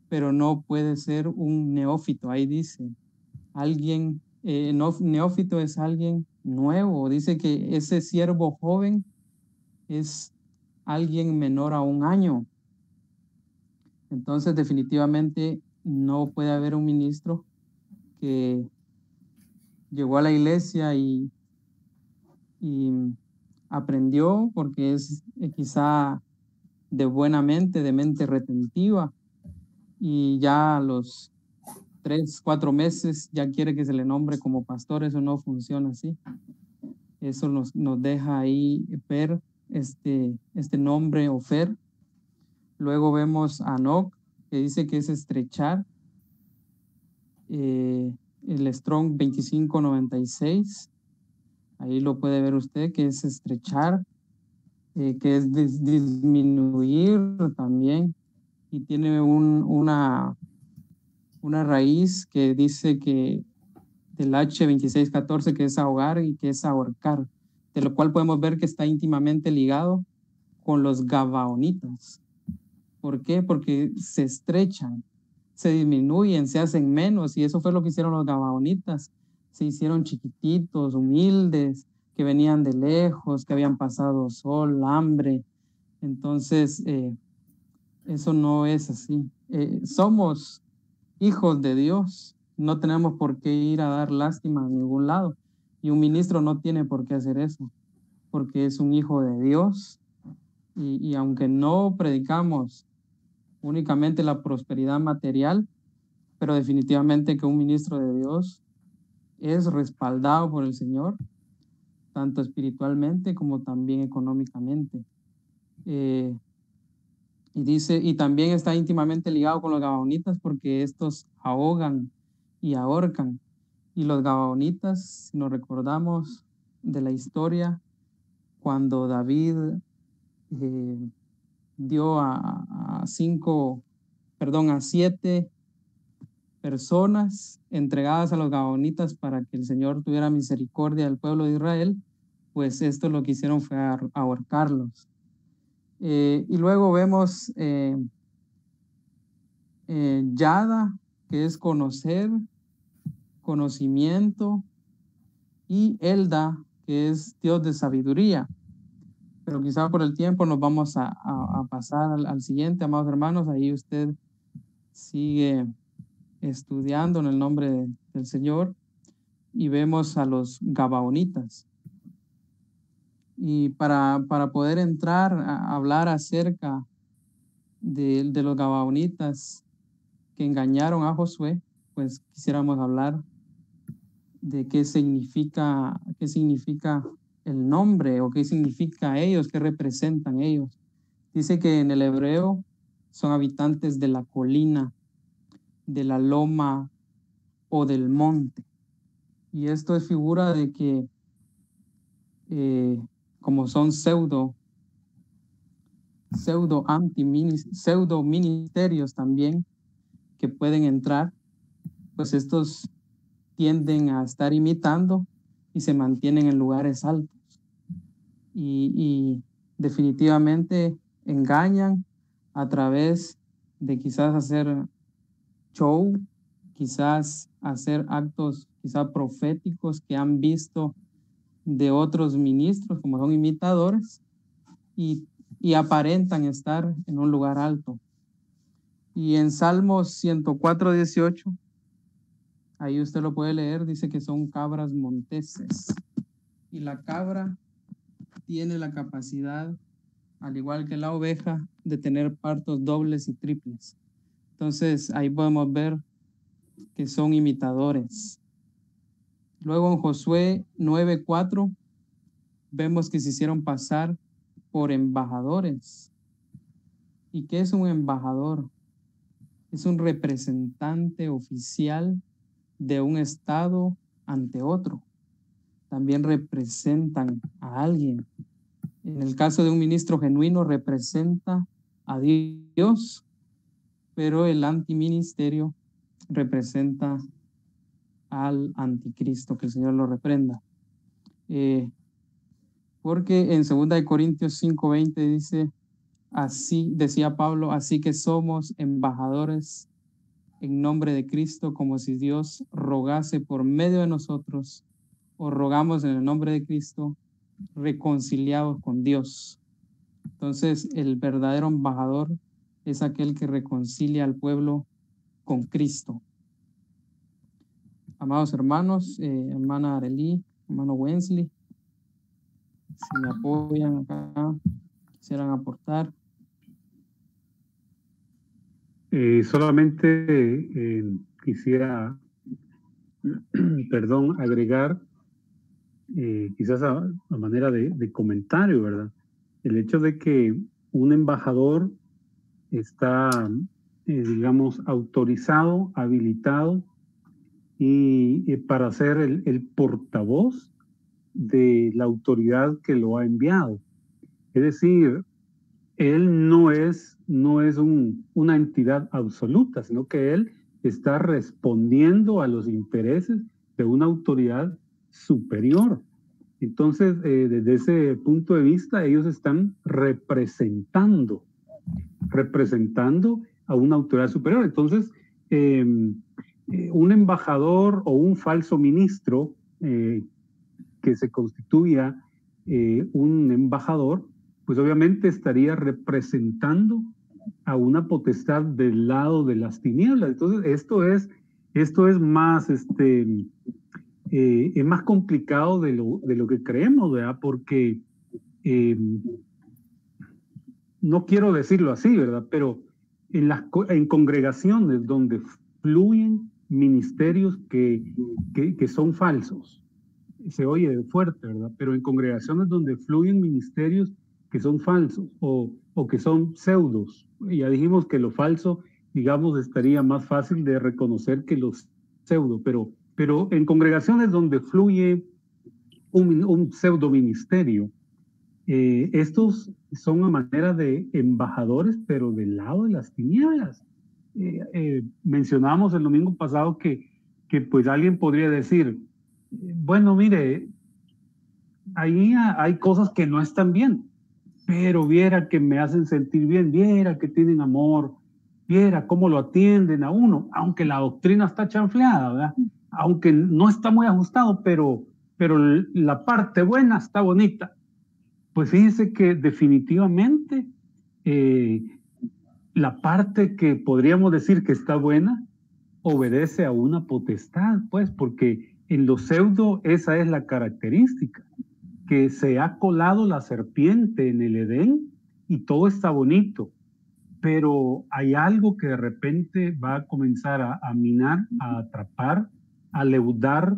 pero no puede ser un neófito. Ahí dice, alguien, neófito es alguien nuevo. Dice que ese siervo joven es alguien menor a 1 año. Entonces definitivamente no puede haber un ministro que llegó a la iglesia y aprendió porque es quizá de buena mente, de mente retentiva, y ya a los 3, 4 meses ya quiere que se le nombre como pastor. Eso no funciona así. Eso nos deja ahí ver este nombre Ofer. Luego vemos a Enoc, que dice que es estrechar. El Strong 2596. Ahí lo puede ver usted, que es estrechar, que es disminuir también. Y tiene una raíz que dice que del H2614, que es ahogar y que es ahorcar, de lo cual podemos ver que está íntimamente ligado con los gabaonitas. ¿Por qué? Porque se estrechan, se disminuyen, se hacen menos, y eso fue lo que hicieron los gabaonitas. Se hicieron chiquititos, humildes, que venían de lejos, que habían pasado sol, hambre. Entonces, eso no es así. Somos hijos de Dios, no tenemos por qué ir a dar lástima a ningún lado, y un ministro no tiene por qué hacer eso, porque es un hijo de Dios, y aunque no predicamos únicamente la prosperidad material, pero definitivamente que un ministro de Dios es respaldado por el Señor, tanto espiritualmente como también económicamente. Y dice, y también está íntimamente ligado con los gabaonitas porque estos ahogan y ahorcan. Y los gabaonitas, si nos recordamos de la historia, cuando David dio a 7 personas entregadas a los gabaonitas para que el Señor tuviera misericordia del pueblo de Israel, pues esto lo que hicieron fue ahorcarlos. Y luego vemos Yada, que es conocer, conocimiento, y Elda, que es Dios de sabiduría. Pero quizá por el tiempo nos vamos a pasar al siguiente, amados hermanos. Ahí usted sigue estudiando en el nombre del Señor y vemos a los gabaonitas. Y para poder entrar a hablar acerca de los gabaonitas que engañaron a Josué, pues quisiéramos hablar de qué significa el nombre o qué significa ellos, qué representan ellos. Dice que en el hebreo son habitantes de la colina, de la loma o del monte. Y esto es figura de que como son pseudo ministerios también que pueden entrar, pues estos tienden a estar imitando y se mantienen en lugares altos y definitivamente engañan a través de quizás hacer show, quizás hacer actos quizás proféticos que han visto de otros ministros como son imitadores y aparentan estar en un lugar alto. Y en Salmos 104:18, ahí usted lo puede leer, dice que son cabras monteses. Y la cabra tiene la capacidad, al igual que la oveja, de tener partos dobles y triples. Entonces ahí podemos ver que son imitadores. Luego en Josué 9:4 vemos que se hicieron pasar por embajadores. ¿Y qué es un embajador? Es un representante oficial de un estado ante otro. También representan a alguien. En el caso de un ministro genuino representa a Dios, pero el antiministerio representa al anticristo, que el Señor lo reprenda. Porque en 2 Corintios 5:20 dice, así decía Pablo, así que somos embajadores en nombre de Cristo, como si Dios rogase por medio de nosotros, o rogamos en el nombre de Cristo, reconciliados con Dios. Entonces, el verdadero embajador es aquel que reconcilia al pueblo con Cristo. Amados hermanos, hermana Arely, hermano Wensley, si me apoyan acá, quisieran aportar. Solamente quisiera, agregar, quizás a manera de comentario, ¿verdad? El hecho de que un embajador está, digamos, autorizado, habilitado y para ser el portavoz de la autoridad que lo ha enviado. Es decir, él no es una entidad absoluta, sino que él está respondiendo a los intereses de una autoridad superior. Entonces, desde ese punto de vista, ellos están representando a una autoridad superior. Entonces, un embajador o un falso ministro que se constituya un embajador, pues obviamente estaría representando a una potestad del lado de las tinieblas. Entonces, esto es más, es más complicado de lo que creemos, ¿verdad? Porque no quiero decirlo así, ¿verdad? Pero en congregaciones donde fluyen ministerios que son falsos. Se oye fuerte, ¿verdad? Pero en congregaciones donde fluyen ministerios que son falsos o que son pseudos. Ya dijimos que lo falso, digamos, estaría más fácil de reconocer que los pseudo, pero en congregaciones donde fluye un pseudo ministerio, estos son a manera de embajadores, pero del lado de las tinieblas. Mencionábamos el domingo pasado que pues alguien podría decir, bueno, mire, ahí hay cosas que no están bien, pero viera que me hacen sentir bien, viera que tienen amor, viera cómo lo atienden a uno, aunque la doctrina está chanfleada, ¿verdad? Aunque no está muy ajustado, pero la parte buena está bonita. Pues fíjense que definitivamente la parte que podríamos decir que está buena obedece a una potestad, pues, porque en lo pseudo esa es la característica, que se ha colado la serpiente en el Edén y todo está bonito, pero hay algo que de repente va a comenzar a minar, a atrapar, a leudar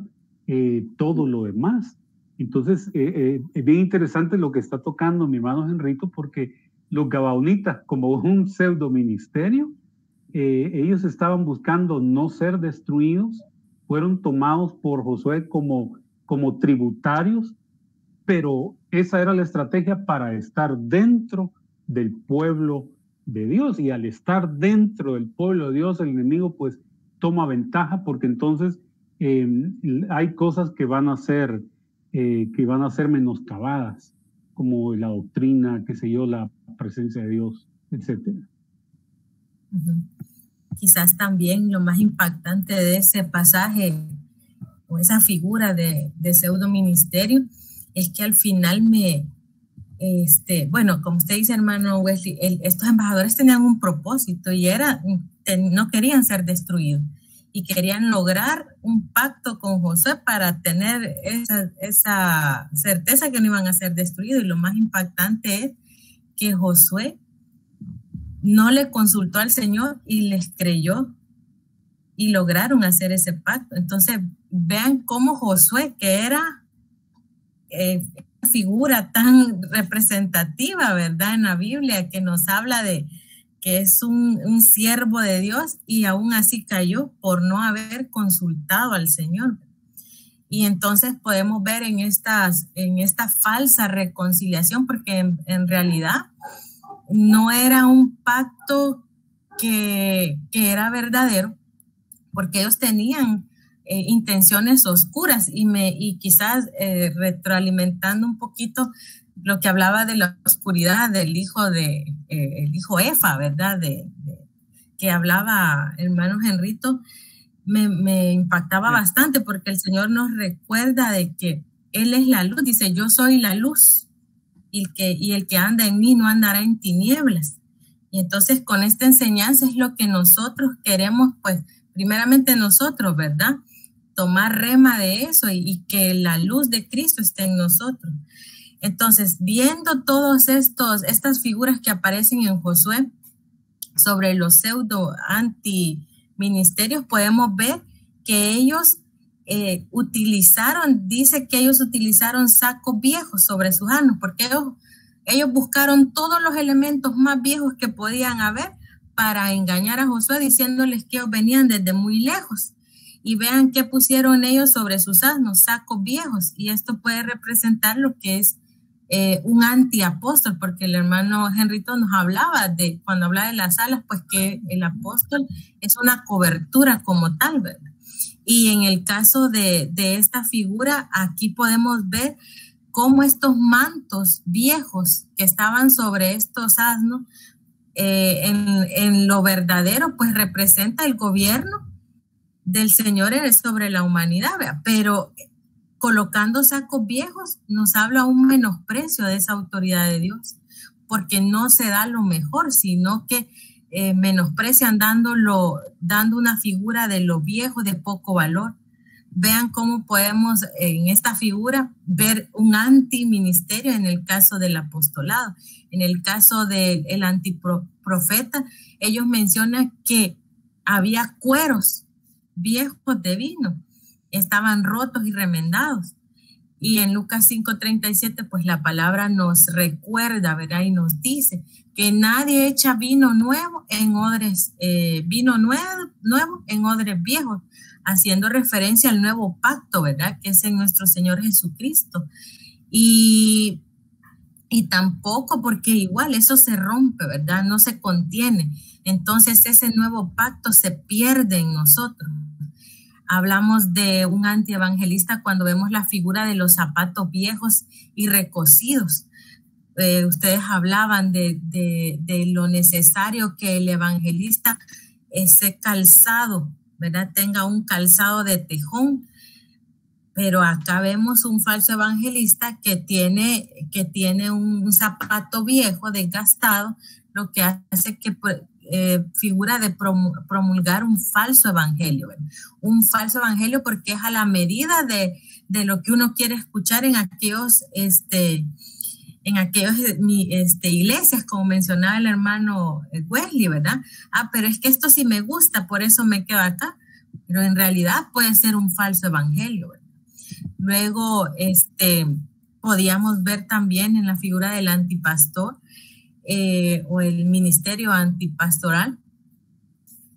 todo lo demás. Entonces, es bien interesante lo que está tocando mi hermano Henrito, porque los gabaonitas, como un pseudo ministerio, ellos estaban buscando no ser destruidos, fueron tomados por Josué como tributarios, pero esa era la estrategia para estar dentro del pueblo de Dios, y al estar dentro del pueblo de Dios, el enemigo pues toma ventaja, porque entonces hay cosas que van a ser menoscabadas, como la doctrina, qué sé yo, la presencia de Dios, etcétera. Quizás también lo más impactante de ese pasaje o esa figura de pseudo ministerio es que al final bueno, como usted dice, hermano Wesley, estos embajadores tenían un propósito y no querían ser destruidos y querían lograr un pacto con Josué para tener esa certeza que no iban a ser destruidos. Y lo más impactante es que Josué no le consultó al Señor y les creyó y lograron hacer ese pacto. Entonces, vean cómo Josué, que era una figura tan representativa, ¿verdad?, en la Biblia, que nos habla de que es un siervo de Dios, y aún así cayó por no haber consultado al Señor. Y entonces podemos ver en esta falsa reconciliación, porque en realidad no era un pacto que era verdadero, porque ellos tenían intenciones oscuras, y quizás retroalimentando un poquito lo que hablaba de la oscuridad del hijo el hijo Efa, ¿verdad? Que hablaba hermano Henrito, me impactaba bastante, porque el Señor nos recuerda de que Él es la luz. Dice, yo soy la luz, y el que anda en mí no andará en tinieblas. Y entonces con esta enseñanza es lo que nosotros queremos, pues primeramente nosotros, ¿verdad?, tomar rema de eso, y que la luz de Cristo esté en nosotros. Entonces, viendo todas estas figuras que aparecen en Josué sobre los pseudo antiministerios, podemos ver que ellos dice que ellos utilizaron sacos viejos sobre sus asnos, porque ellos buscaron todos los elementos más viejos que podían haber para engañar a Josué, diciéndoles que ellos venían desde muy lejos. Y vean qué pusieron ellos sobre sus asnos, sacos viejos. Y esto puede representar lo que es un antiapóstol, porque el hermano Henrito nos hablaba cuando hablaba de las alas, pues que el apóstol es una cobertura como tal, ¿verdad? Y en el caso de esta figura, aquí podemos ver cómo estos mantos viejos que estaban sobre estos asnos, en lo verdadero, pues representa el gobierno del Señor sobre la humanidad, ¿verdad? Pero colocando sacos viejos nos habla un menosprecio de esa autoridad de Dios, porque no se da lo mejor, sino que menosprecian dando una figura de lo viejo, de poco valor. Vean cómo podemos en esta figura ver un antiministerio en el caso del apostolado, en el caso del profetas, ellos mencionan que había cueros viejos de vino, estaban rotos y remendados. Y en Lucas 5:37, pues la palabra nos recuerda, ¿verdad? Y nos dice que nadie echa vino nuevo en odres, nuevo en odres viejos, haciendo referencia al nuevo pacto, ¿verdad? Que es en nuestro Señor Jesucristo. Y tampoco, porque igual eso se rompe, ¿verdad? No se contiene. Entonces ese nuevo pacto se pierde en nosotros. Hablamos de un antievangelista cuando vemos la figura de los zapatos viejos y recocidos. Ustedes hablaban de lo necesario que el evangelista, ese calzado, ¿verdad? Tenga un calzado de tejón. Pero acá vemos un falso evangelista que tiene un zapato viejo, desgastado, lo que hace que figura de promulgar un falso evangelio, ¿verdad? Un falso evangelio porque es a la medida de lo que uno quiere escuchar en aquellos iglesias, como mencionaba el hermano Wesley, ¿verdad? Pero es que esto sí me gusta, por eso me quedo acá. Pero en realidad puede ser un falso evangelio, ¿verdad? Luego, podíamos ver también en la figura del antipastor o el ministerio antipastoral,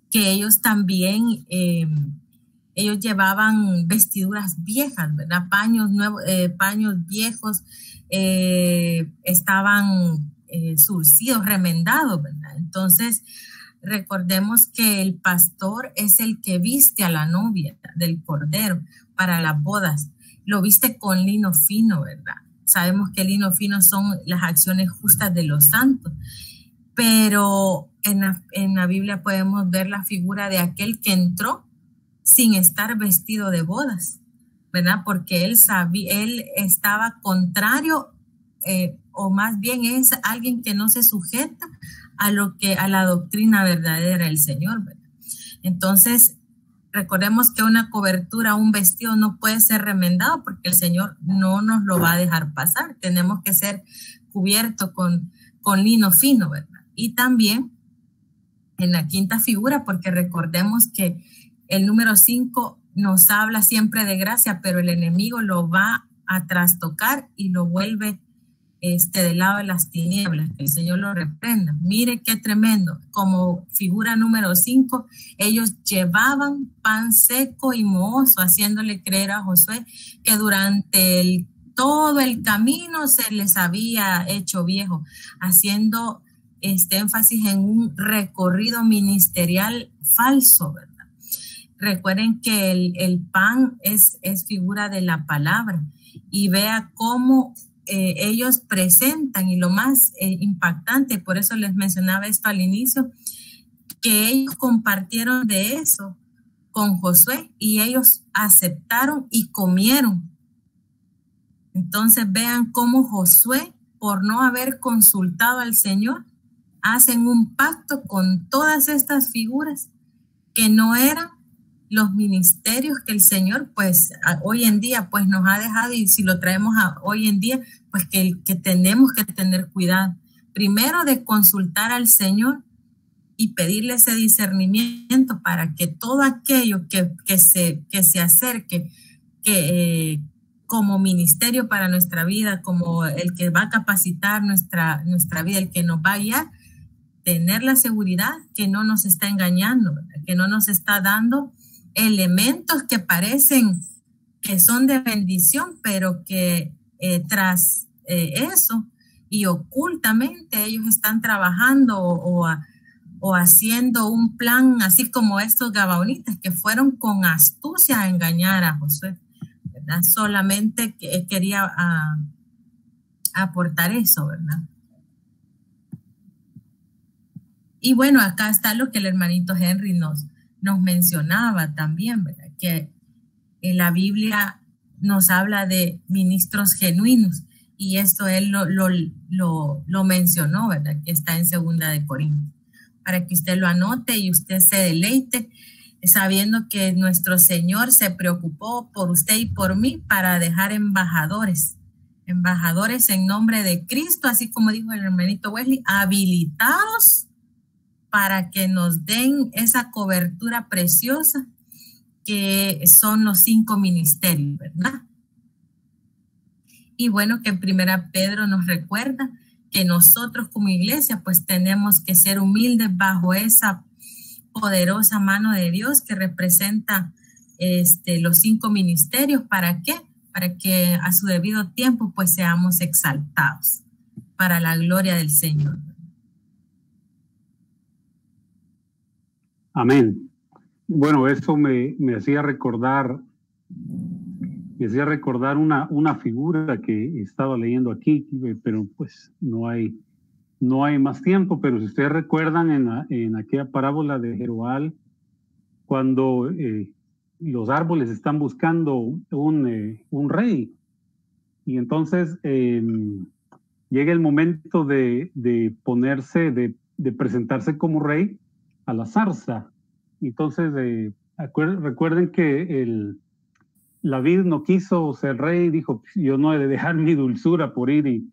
que ellos también, ellos llevaban vestiduras viejas, ¿verdad? Paños nuevos, paños viejos, estaban surcidos, remendados, ¿verdad? Entonces, recordemos que el pastor es el que viste a la novia del Cordero para las bodas. Lo viste con lino fino, ¿verdad? Sabemos que el lino fino son las acciones justas de los santos, pero en la Biblia podemos ver la figura de aquel que entró sin estar vestido de bodas, ¿verdad? Porque él estaba contrario, o más bien es alguien que no se sujeta a la doctrina verdadera del Señor, ¿verdad? Entonces, recordemos que una cobertura, un vestido no puede ser remendado porque el Señor no nos lo va a dejar pasar. Tenemos que ser cubiertos con lino fino, ¿verdad? Y también en la quinta figura, porque recordemos que el número 5 nos habla siempre de gracia, pero el enemigo lo va a trastocar y lo vuelve del lado de las tinieblas, que el Señor lo reprenda. Mire qué tremendo. Como figura número 5, ellos llevaban pan seco y mohoso, haciéndole creer a Josué que durante todo el camino se les había hecho viejo, haciendo énfasis en un recorrido ministerial falso, ¿verdad? Recuerden que el pan es figura de la palabra, y vea cómo ellos presentan, y lo más impactante, por eso les mencionaba esto al inicio, que ellos compartieron de eso con Josué y ellos aceptaron y comieron. Entonces vean cómo Josué, por no haber consultado al Señor, hacen un pacto con todas estas figuras que no eran los ministerios que el Señor, pues, hoy en día, pues, nos ha dejado, y si lo traemos a hoy en día, pues, que tenemos que tener cuidado. Primero, de consultar al Señor y pedirle ese discernimiento para que todo aquello que se acerque, como ministerio para nuestra vida, como el que va a capacitar nuestra vida, el que nos va a guiar, tener la seguridad que no nos está engañando, que no nos está dando elementos que parecen que son de bendición, pero que tras eso y ocultamente ellos están trabajando o haciendo un plan, así como estos gabaonitas que fueron con astucia a engañar a Josué, ¿verdad? Solamente quería aportar eso, ¿verdad? Y bueno, acá está lo que el hermanito Henry nos mencionaba también, ¿verdad? Que en la Biblia nos habla de ministros genuinos, y esto él lo mencionó, ¿verdad? Que está en 2 de Corintios, para que usted lo anote y usted se deleite, sabiendo que nuestro Señor se preocupó por usted y por mí para dejar embajadores en nombre de Cristo, así como dijo el hermanito Wesley, habilitados para que nos den esa cobertura preciosa que son los 5 ministerios, ¿verdad? Y bueno, que en Primera Pedro nos recuerda que nosotros como iglesia pues tenemos que ser humildes bajo esa poderosa mano de Dios que representa los 5 ministerios. ¿Para qué? Para que a su debido tiempo pues seamos exaltados para la gloria del Señor. Amén. Bueno, eso me hacía recordar una figura que estaba leyendo aquí, pero pues no hay más tiempo. Pero si ustedes recuerdan en aquella parábola de Jeroboam, cuando los árboles están buscando un rey, y entonces llega el momento de presentarse como rey a la zarza. Entonces recuerden que la vid no quiso ser rey, dijo, yo no he de dejar mi dulzura por ir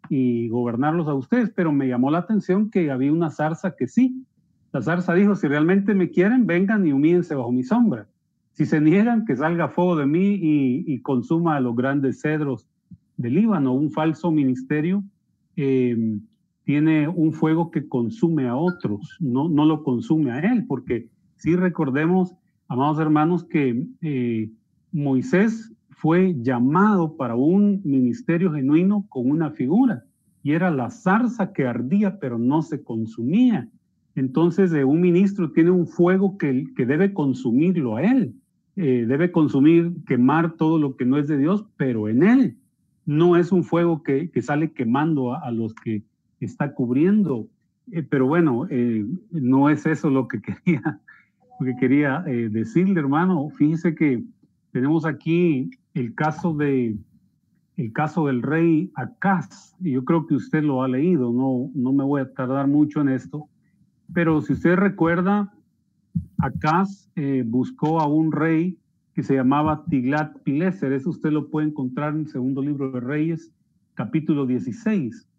y gobernarlos a ustedes, pero me llamó la atención que había una zarza que sí. La zarza dijo, si realmente me quieren, vengan y humíllense bajo mi sombra. Si se niegan, que salga fuego de mí y consuma a los grandes cedros del Líbano. Un falso ministerio tiene un fuego que consume a otros, no lo consume a él, porque sí recordemos, amados hermanos, que Moisés fue llamado para un ministerio genuino con una figura, y era la zarza que ardía pero no se consumía. Entonces un ministro tiene un fuego que debe consumirlo a él, debe quemar todo lo que no es de Dios, pero en él. No es un fuego que sale quemando a los que está cubriendo. Pero bueno, no es eso lo que quería decirle, hermano. Fíjese que tenemos aquí el caso del rey Acaz, y yo creo que usted lo ha leído, no me voy a tardar mucho en esto, pero si usted recuerda, Acaz buscó a un rey que se llamaba Tiglat-Pileser. Eso usted lo puede encontrar en el segundo libro de Reyes, capítulo 16.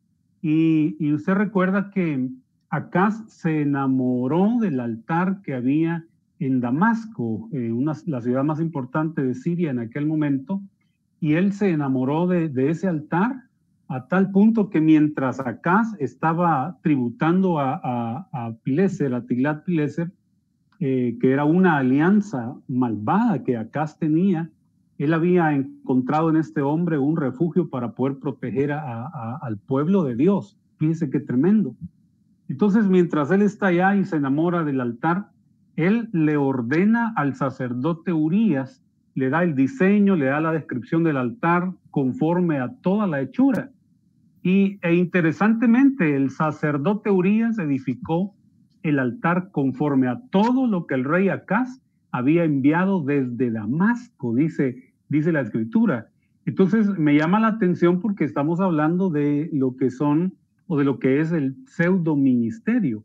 Y usted recuerda que Acaz se enamoró del altar que había en Damasco, la ciudad más importante de Siria en aquel momento, y él se enamoró de ese altar a tal punto que mientras Acaz estaba tributando a Pileser, a Tiglat-Pileser, que era una alianza malvada que Acaz tenía, él había encontrado en este hombre un refugio para poder proteger al pueblo de Dios. Fíjense qué tremendo. Entonces, mientras él está allá y se enamora del altar, él le ordena al sacerdote Urías, le da el diseño, le da la descripción del altar conforme a toda la hechura. E interesantemente, el sacerdote Urías edificó el altar conforme a todo lo que el rey Acaz había enviado desde Damasco, dice la escritura. Entonces me llama la atención porque estamos hablando de lo que son, o de lo que es el pseudoministerio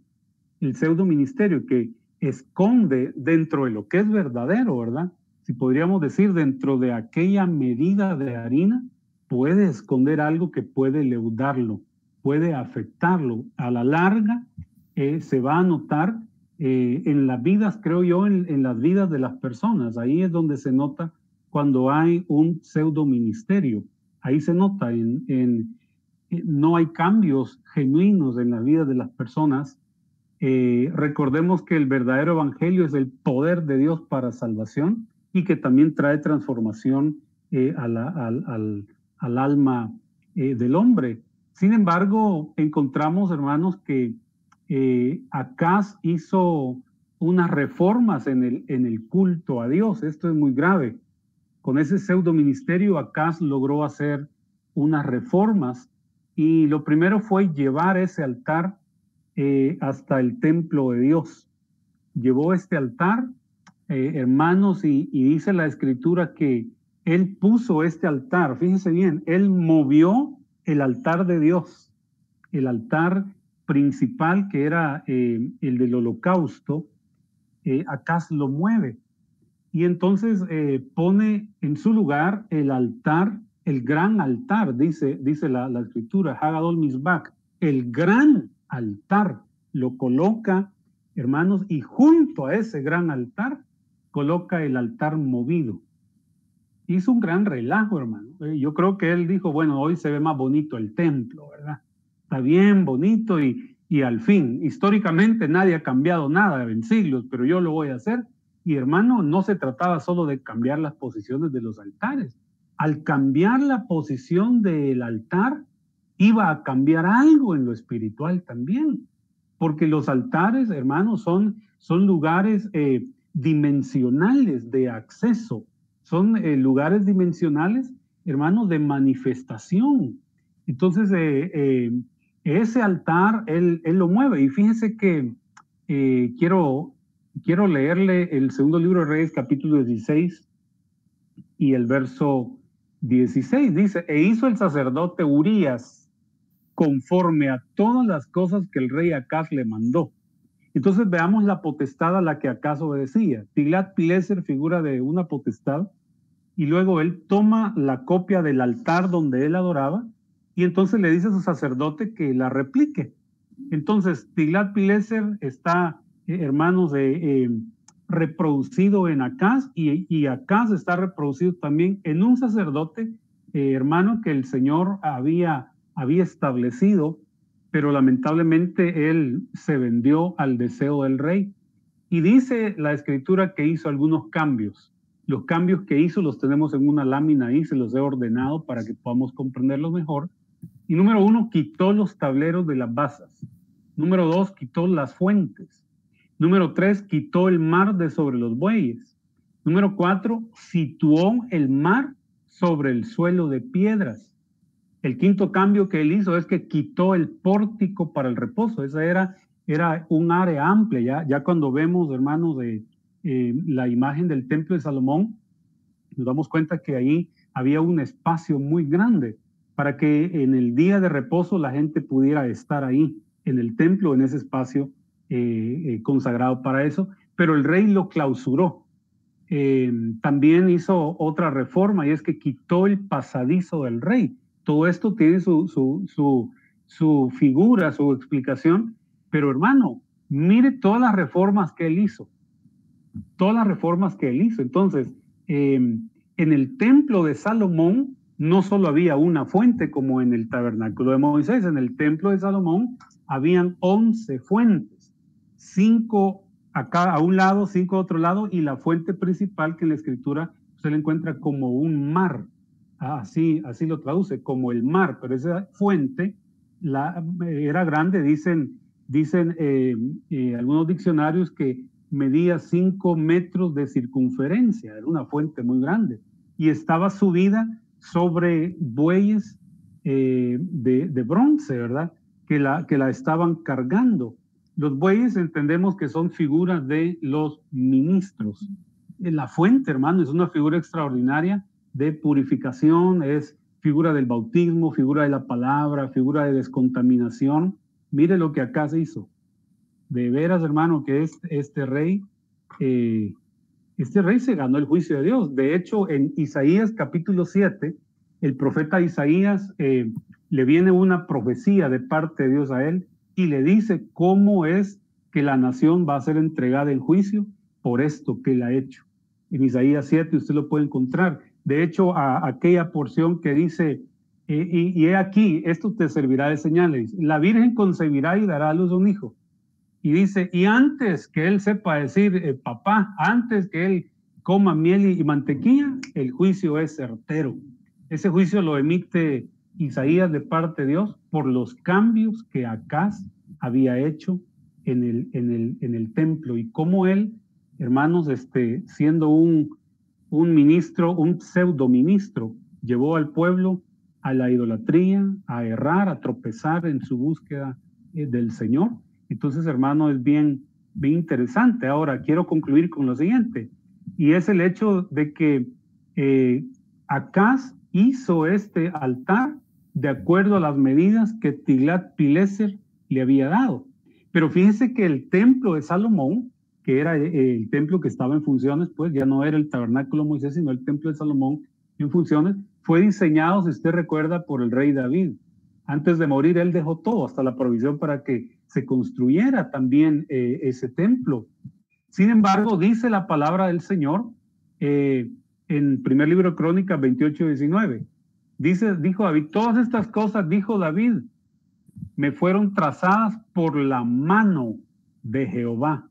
que esconde dentro de lo que es verdadero, ¿verdad? Si podríamos decir, dentro de aquella medida de harina, puede esconder algo que puede leudarlo, puede afectarlo. A la larga, se va a notar en las vidas, creo yo, en las vidas de las personas. Ahí es donde se nota cuando hay un pseudo ministerio. Ahí se nota, no hay cambios genuinos en las vidas de las personas. Recordemos que el verdadero evangelio es el poder de Dios para salvación y que también trae transformación al alma del hombre. Sin embargo, encontramos, hermanos, que Acaz hizo unas reformas en el culto a Dios. Esto es muy grave. Con ese pseudo ministerio, Acaz logró hacer unas reformas, y lo primero fue llevar ese altar hasta el templo de Dios. Llevó este altar, hermanos, y dice la escritura que él puso este altar, fíjense bien, él movió el altar de Dios, el altar principal que era el del holocausto. Acaz lo mueve, y entonces pone en su lugar el altar, el gran altar, dice la escritura, Hagadol Mizbach, el gran altar, lo coloca hermanos, y junto a ese gran altar coloca el altar movido. Hizo un gran relajo, hermano. Yo creo que él dijo, bueno, hoy se ve más bonito el templo, ¿verdad? Está bien bonito y al fin, históricamente nadie ha cambiado nada en siglos, pero yo lo voy a hacer. Y hermano, no se trataba solo de cambiar las posiciones de los altares. Al cambiar la posición del altar, iba a cambiar algo en lo espiritual también. Porque los altares, hermanos, son lugares dimensionales de acceso. Son lugares dimensionales, hermanos, de manifestación. Entonces, ese altar, él lo mueve. Y fíjense que quiero leerle el segundo libro de Reyes, capítulo 16, y el verso 16. Dice, e hizo el sacerdote Urías conforme a todas las cosas que el rey Acaz le mandó. Entonces veamos la potestad a la que Acaz obedecía. Tiglat-Pileser figura de una potestad, y luego él toma la copia del altar donde él adoraba, y entonces le dice a su sacerdote que la replique. Entonces Tiglat-Pileser está, hermanos, reproducido en Acaz, y Acaz está reproducido también en un sacerdote, hermano, que el Señor había establecido, pero lamentablemente él se vendió al deseo del rey. Y dice la escritura que hizo algunos cambios. Los cambios que hizo los tenemos en una lámina ahí, se los he ordenado para que podamos comprenderlos mejor. Y número 1, quitó los tableros de las basas. Número 2, quitó las fuentes. Número 3, quitó el mar de sobre los bueyes. Número 4, situó el mar sobre el suelo de piedras. El quinto cambio que él hizo es que quitó el pórtico para el reposo. Esa era un área amplia. Ya cuando vemos, hermanos, la imagen del templo de Salomón, nos damos cuenta que ahí había un espacio muy grande para que en el día de reposo la gente pudiera estar ahí, en el templo, en ese espacio consagrado para eso, pero el rey lo clausuró. También hizo otra reforma, y es que quitó el pasadizo del rey. Todo esto tiene su figura, su explicación, pero hermano, mire todas las reformas que él hizo. Todas las reformas que él hizo. Entonces, en el templo de Salomón no solo había una fuente como en el tabernáculo de Moisés, en el templo de Salomón habían 11 fuentes, 5 acá a un lado, 5 a otro lado, y la fuente principal que en la escritura se le encuentra como un mar. Así lo traduce, como el mar, pero esa fuente era grande. Dicen algunos diccionarios que medía 5 metros de circunferencia, era una fuente muy grande, y estaba subida sobre bueyes de bronce, ¿verdad? Que la estaban cargando. Los bueyes entendemos que son figuras de los ministros. La fuente, hermano, es una figura extraordinaria de purificación, es figura del bautismo, figura de la palabra, figura de descontaminación. Mire lo que acá se hizo. De veras, hermano, que este rey se ganó el juicio de Dios. De hecho, en Isaías capítulo 7, el profeta Isaías le viene una profecía de parte de Dios a él y le dice cómo es que la nación va a ser entregada en juicio por esto que él ha hecho. En Isaías 7 usted lo puede encontrar. De hecho, aquella porción que dice, y he aquí, esto te servirá de señales. La Virgen concebirá y dará a luz un hijo. Y dice, y antes que él sepa decir papá, antes que él coma miel y mantequilla, el juicio es certero. Ese juicio lo emite Isaías de parte de Dios por los cambios que Acaz había hecho en el templo, y cómo él, hermanos, siendo un ministro, un pseudo ministro, llevó al pueblo a la idolatría, a errar, a tropezar en su búsqueda del Señor. Entonces, hermano, es bien interesante. Ahora, quiero concluir con lo siguiente, y es el hecho de que Acaz hizo este altar de acuerdo a las medidas que Tiglat-Pileser le había dado. Pero fíjense que el templo de Salomón, que era el templo que estaba en funciones, pues ya no era el tabernáculo de Moisés, sino el templo de Salomón en funciones, fue diseñado, si usted recuerda, por el rey David. Antes de morir, él dejó todo, hasta la provisión para que se construyera también ese templo. Sin embargo, dice la palabra del Señor en primer libro de Crónicas 28:19. Dijo David, todas estas cosas, dijo David, me fueron trazadas por la mano de Jehová,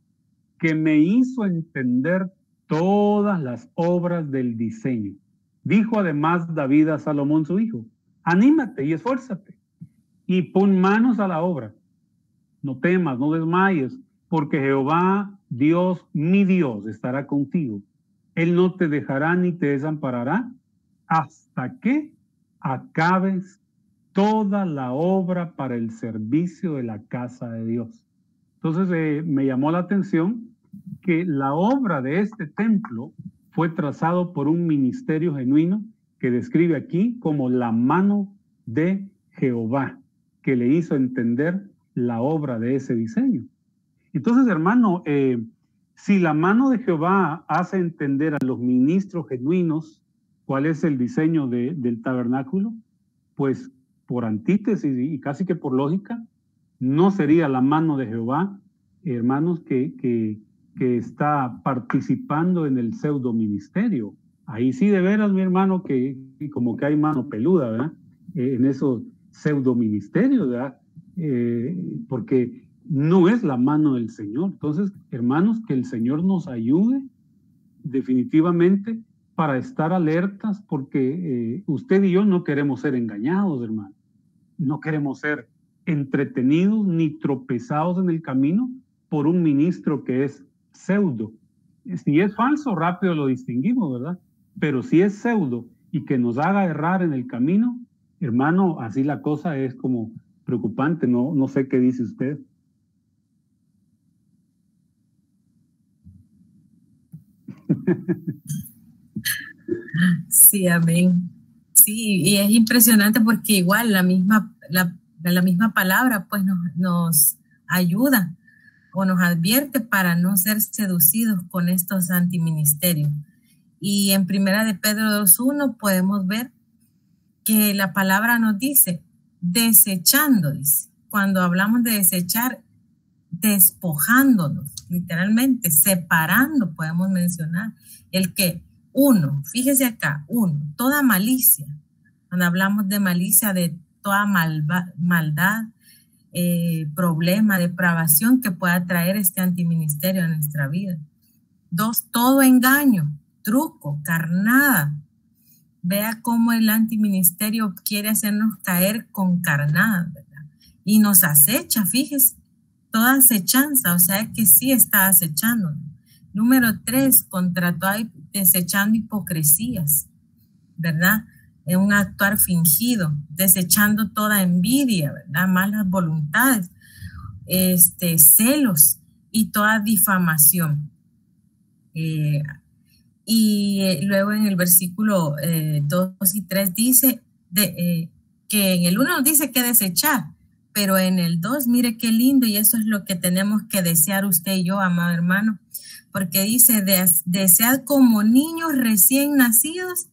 que me hizo entender todas las obras del diseño. Dijo además David a Salomón su hijo, anímate y esfuérzate y pon manos a la obra. No temas, no desmayes, porque Jehová, Dios, mi Dios, estará contigo. Él no te dejará ni te desamparará hasta que acabes toda la obra para el servicio de la casa de Dios. Entonces me llamó la atención que la obra de este templo fue trazado por un ministerio genuino que describe aquí como la mano de Jehová, que le hizo entender la obra de ese diseño. Entonces, hermano, si la mano de Jehová hace entender a los ministros genuinos cuál es el diseño del tabernáculo, pues por antítesis y casi que por lógica, no sería la mano de Jehová, hermanos, que está participando en el pseudo ministerio. Ahí sí de veras, mi hermano, que como que hay mano peluda, ¿verdad? En esos pseudo ministerios, ¿verdad? Porque no es la mano del Señor. Entonces, hermanos, que el Señor nos ayude definitivamente para estar alertas, porque usted y yo no queremos ser engañados, hermano. No queremos ser entretenidos ni tropezados en el camino por un ministro que es pseudo. Si es falso, rápido lo distinguimos, ¿verdad? Pero si es pseudo y que nos haga errar en el camino, hermano, así la cosa es como preocupante. No sé qué dice usted. Sí, amén. Sí, y es impresionante porque igual la misma palabra pues nos ayuda o nos advierte para no ser seducidos con estos antiministerios. Y en Primera de Pedro 2:1 podemos ver que la palabra nos dice, desechando, dice. Cuando hablamos de desechar, despojándonos, literalmente, separando, podemos mencionar, el que uno, fíjese acá, toda malicia, cuando hablamos de malicia, de toda maldad, problema, depravación que pueda traer este antiministerio a nuestra vida. 2, todo engaño, truco, carnada. Vea cómo el antiministerio quiere hacernos caer con carnada, ¿verdad? Y nos acecha, fíjese, toda acechanza, o sea que sí está acechando. Número 3, desechando hipocresías, ¿verdad? En un actuar fingido, desechando toda envidia, ¿verdad? Malas voluntades, celos y toda difamación. Luego en el versículo 2 y 3 dice que en el 1 nos dice que desechar, pero en el 2, mire qué lindo, y eso es lo que tenemos que desear usted y yo, amado hermano, porque dice, desead como niños recién nacidos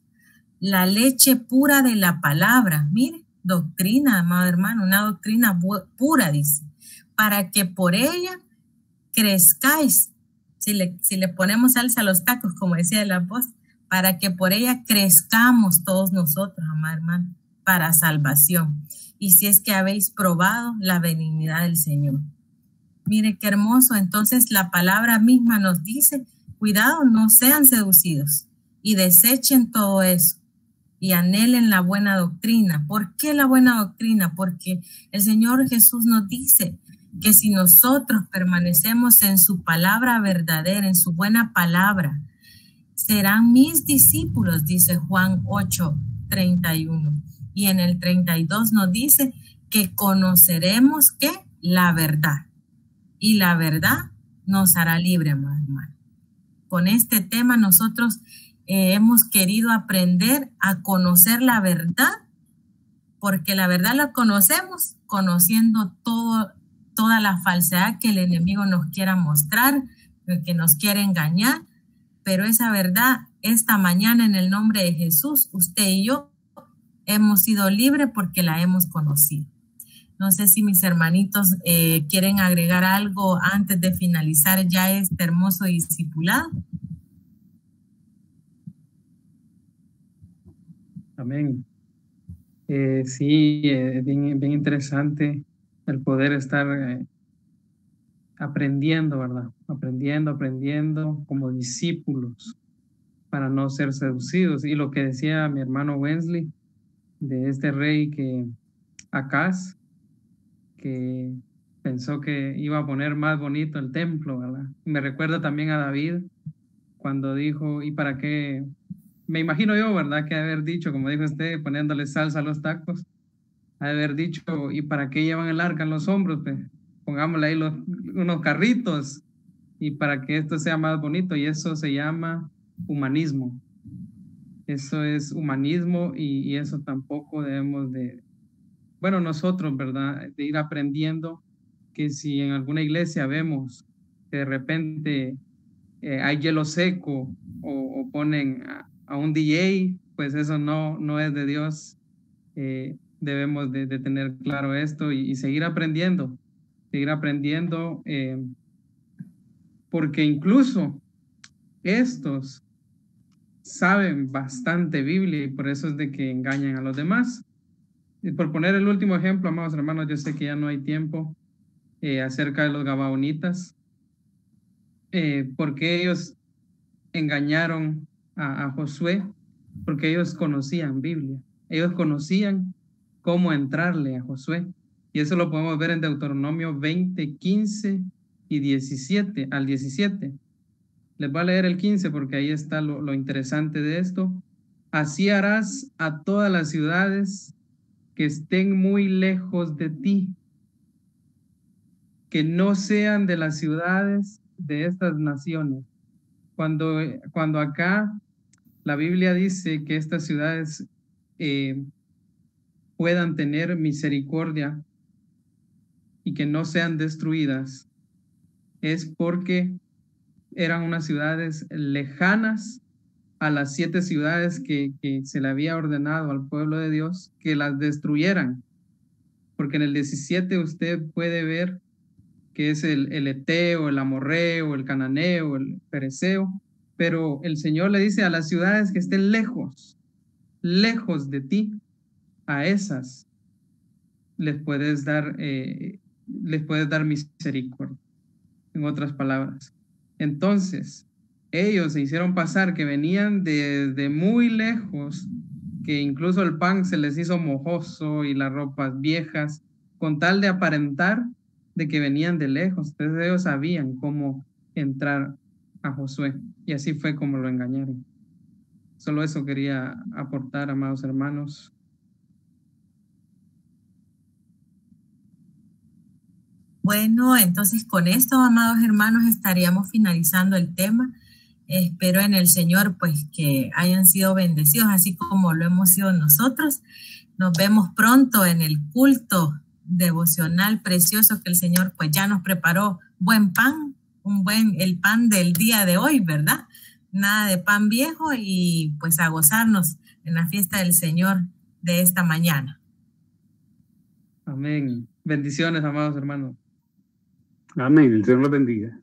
la leche pura de la palabra. Mire, doctrina, amado hermano, una doctrina pura, dice, para que por ella crezcáis. Si le ponemos salsa a los tacos, como decía el apóstol, para que por ella crezcamos todos nosotros, amado hermano, para salvación. Y si es que habéis probado la benignidad del Señor. Mire qué hermoso. Entonces la palabra misma nos dice, cuidado, no sean seducidos y desechen todo eso y anhelen la buena doctrina. ¿Por qué la buena doctrina? Porque el Señor Jesús nos dice que si nosotros permanecemos en su palabra verdadera, en su buena palabra, serán mis discípulos, dice Juan 8:31. Y en el 32 nos dice que conoceremos que la verdad. Y la verdad nos hará libre, hermano. Con este tema nosotros hemos querido aprender a conocer la verdad, porque la verdad la conocemos conociendo toda la falsedad que el enemigo nos quiera mostrar, que nos quiere engañar, pero esa verdad, esta mañana en el nombre de Jesús, usted y yo hemos sido libres porque la hemos conocido. No sé si mis hermanitos quieren agregar algo antes de finalizar ya este hermoso discipulado. Amén. Sí, bien, bien interesante el poder estar aprendiendo, ¿verdad? Aprendiendo como discípulos para no ser seducidos. Y lo que decía mi hermano Wensley de este rey Acaz, que pensó que iba a poner más bonito el templo, ¿verdad? Me recuerda también a David cuando dijo, ¿y para qué? Me imagino yo, ¿verdad? Que haber dicho, como dijo usted, poniéndole salsa a los tacos, haber dicho, ¿y para qué llevan el arca en los hombros? Pues? Pongámosle ahí unos carritos y para que esto sea más bonito, y eso se llama humanismo. Eso es humanismo y eso tampoco debemos de, bueno, nosotros, ¿verdad? De ir aprendiendo que si en alguna iglesia vemos que de repente hay hielo seco o ponen a un DJ, pues eso no es de Dios. Debemos de tener claro esto y seguir aprendiendo, porque incluso estos saben bastante Biblia y por eso es de que engañan a los demás. Y por poner el último ejemplo, amados hermanos, yo sé que ya no hay tiempo acerca de los gabaonitas, porque ellos engañaron a Josué, porque ellos conocían Biblia, ellos conocían cómo entrarle a Josué, y eso lo podemos ver en Deuteronomio 20, 15 y 17 al 17. Les voy a leer el 15 porque ahí está lo interesante de esto. Así harás a todas las ciudades que estén muy lejos de ti, que no sean de las ciudades de estas naciones. Cuando acá la Biblia dice que estas ciudades puedan tener misericordia y que no sean destruidas, es porque eran unas ciudades lejanas a las 7 ciudades que se le había ordenado al pueblo de Dios que las destruyeran. Porque en el 17 usted puede ver que es el eteo, el amorreo, el cananeo, el pereceo, pero el Señor le dice a las ciudades que estén lejos de ti, a esas les puedes dar misericordia, en otras palabras. Entonces, ellos se hicieron pasar que venían desde muy lejos, que incluso el pan se les hizo mojoso y las ropas viejas, con tal de aparentar de que venían de lejos. Entonces ellos sabían cómo entrar a Josué y así fue como lo engañaron. Solo eso quería aportar, amados hermanos. Bueno, entonces con esto, amados hermanos, estaríamos finalizando el tema. Espero en el Señor pues que hayan sido bendecidos así como lo hemos sido nosotros. Nos vemos pronto en el culto devocional precioso que el Señor pues ya nos preparó. Buen pan, el pan del día de hoy, ¿verdad? Nada de pan viejo y pues a gozarnos en la fiesta del Señor de esta mañana. Amén. Bendiciones, amados hermanos. Amén. El Señor los bendiga.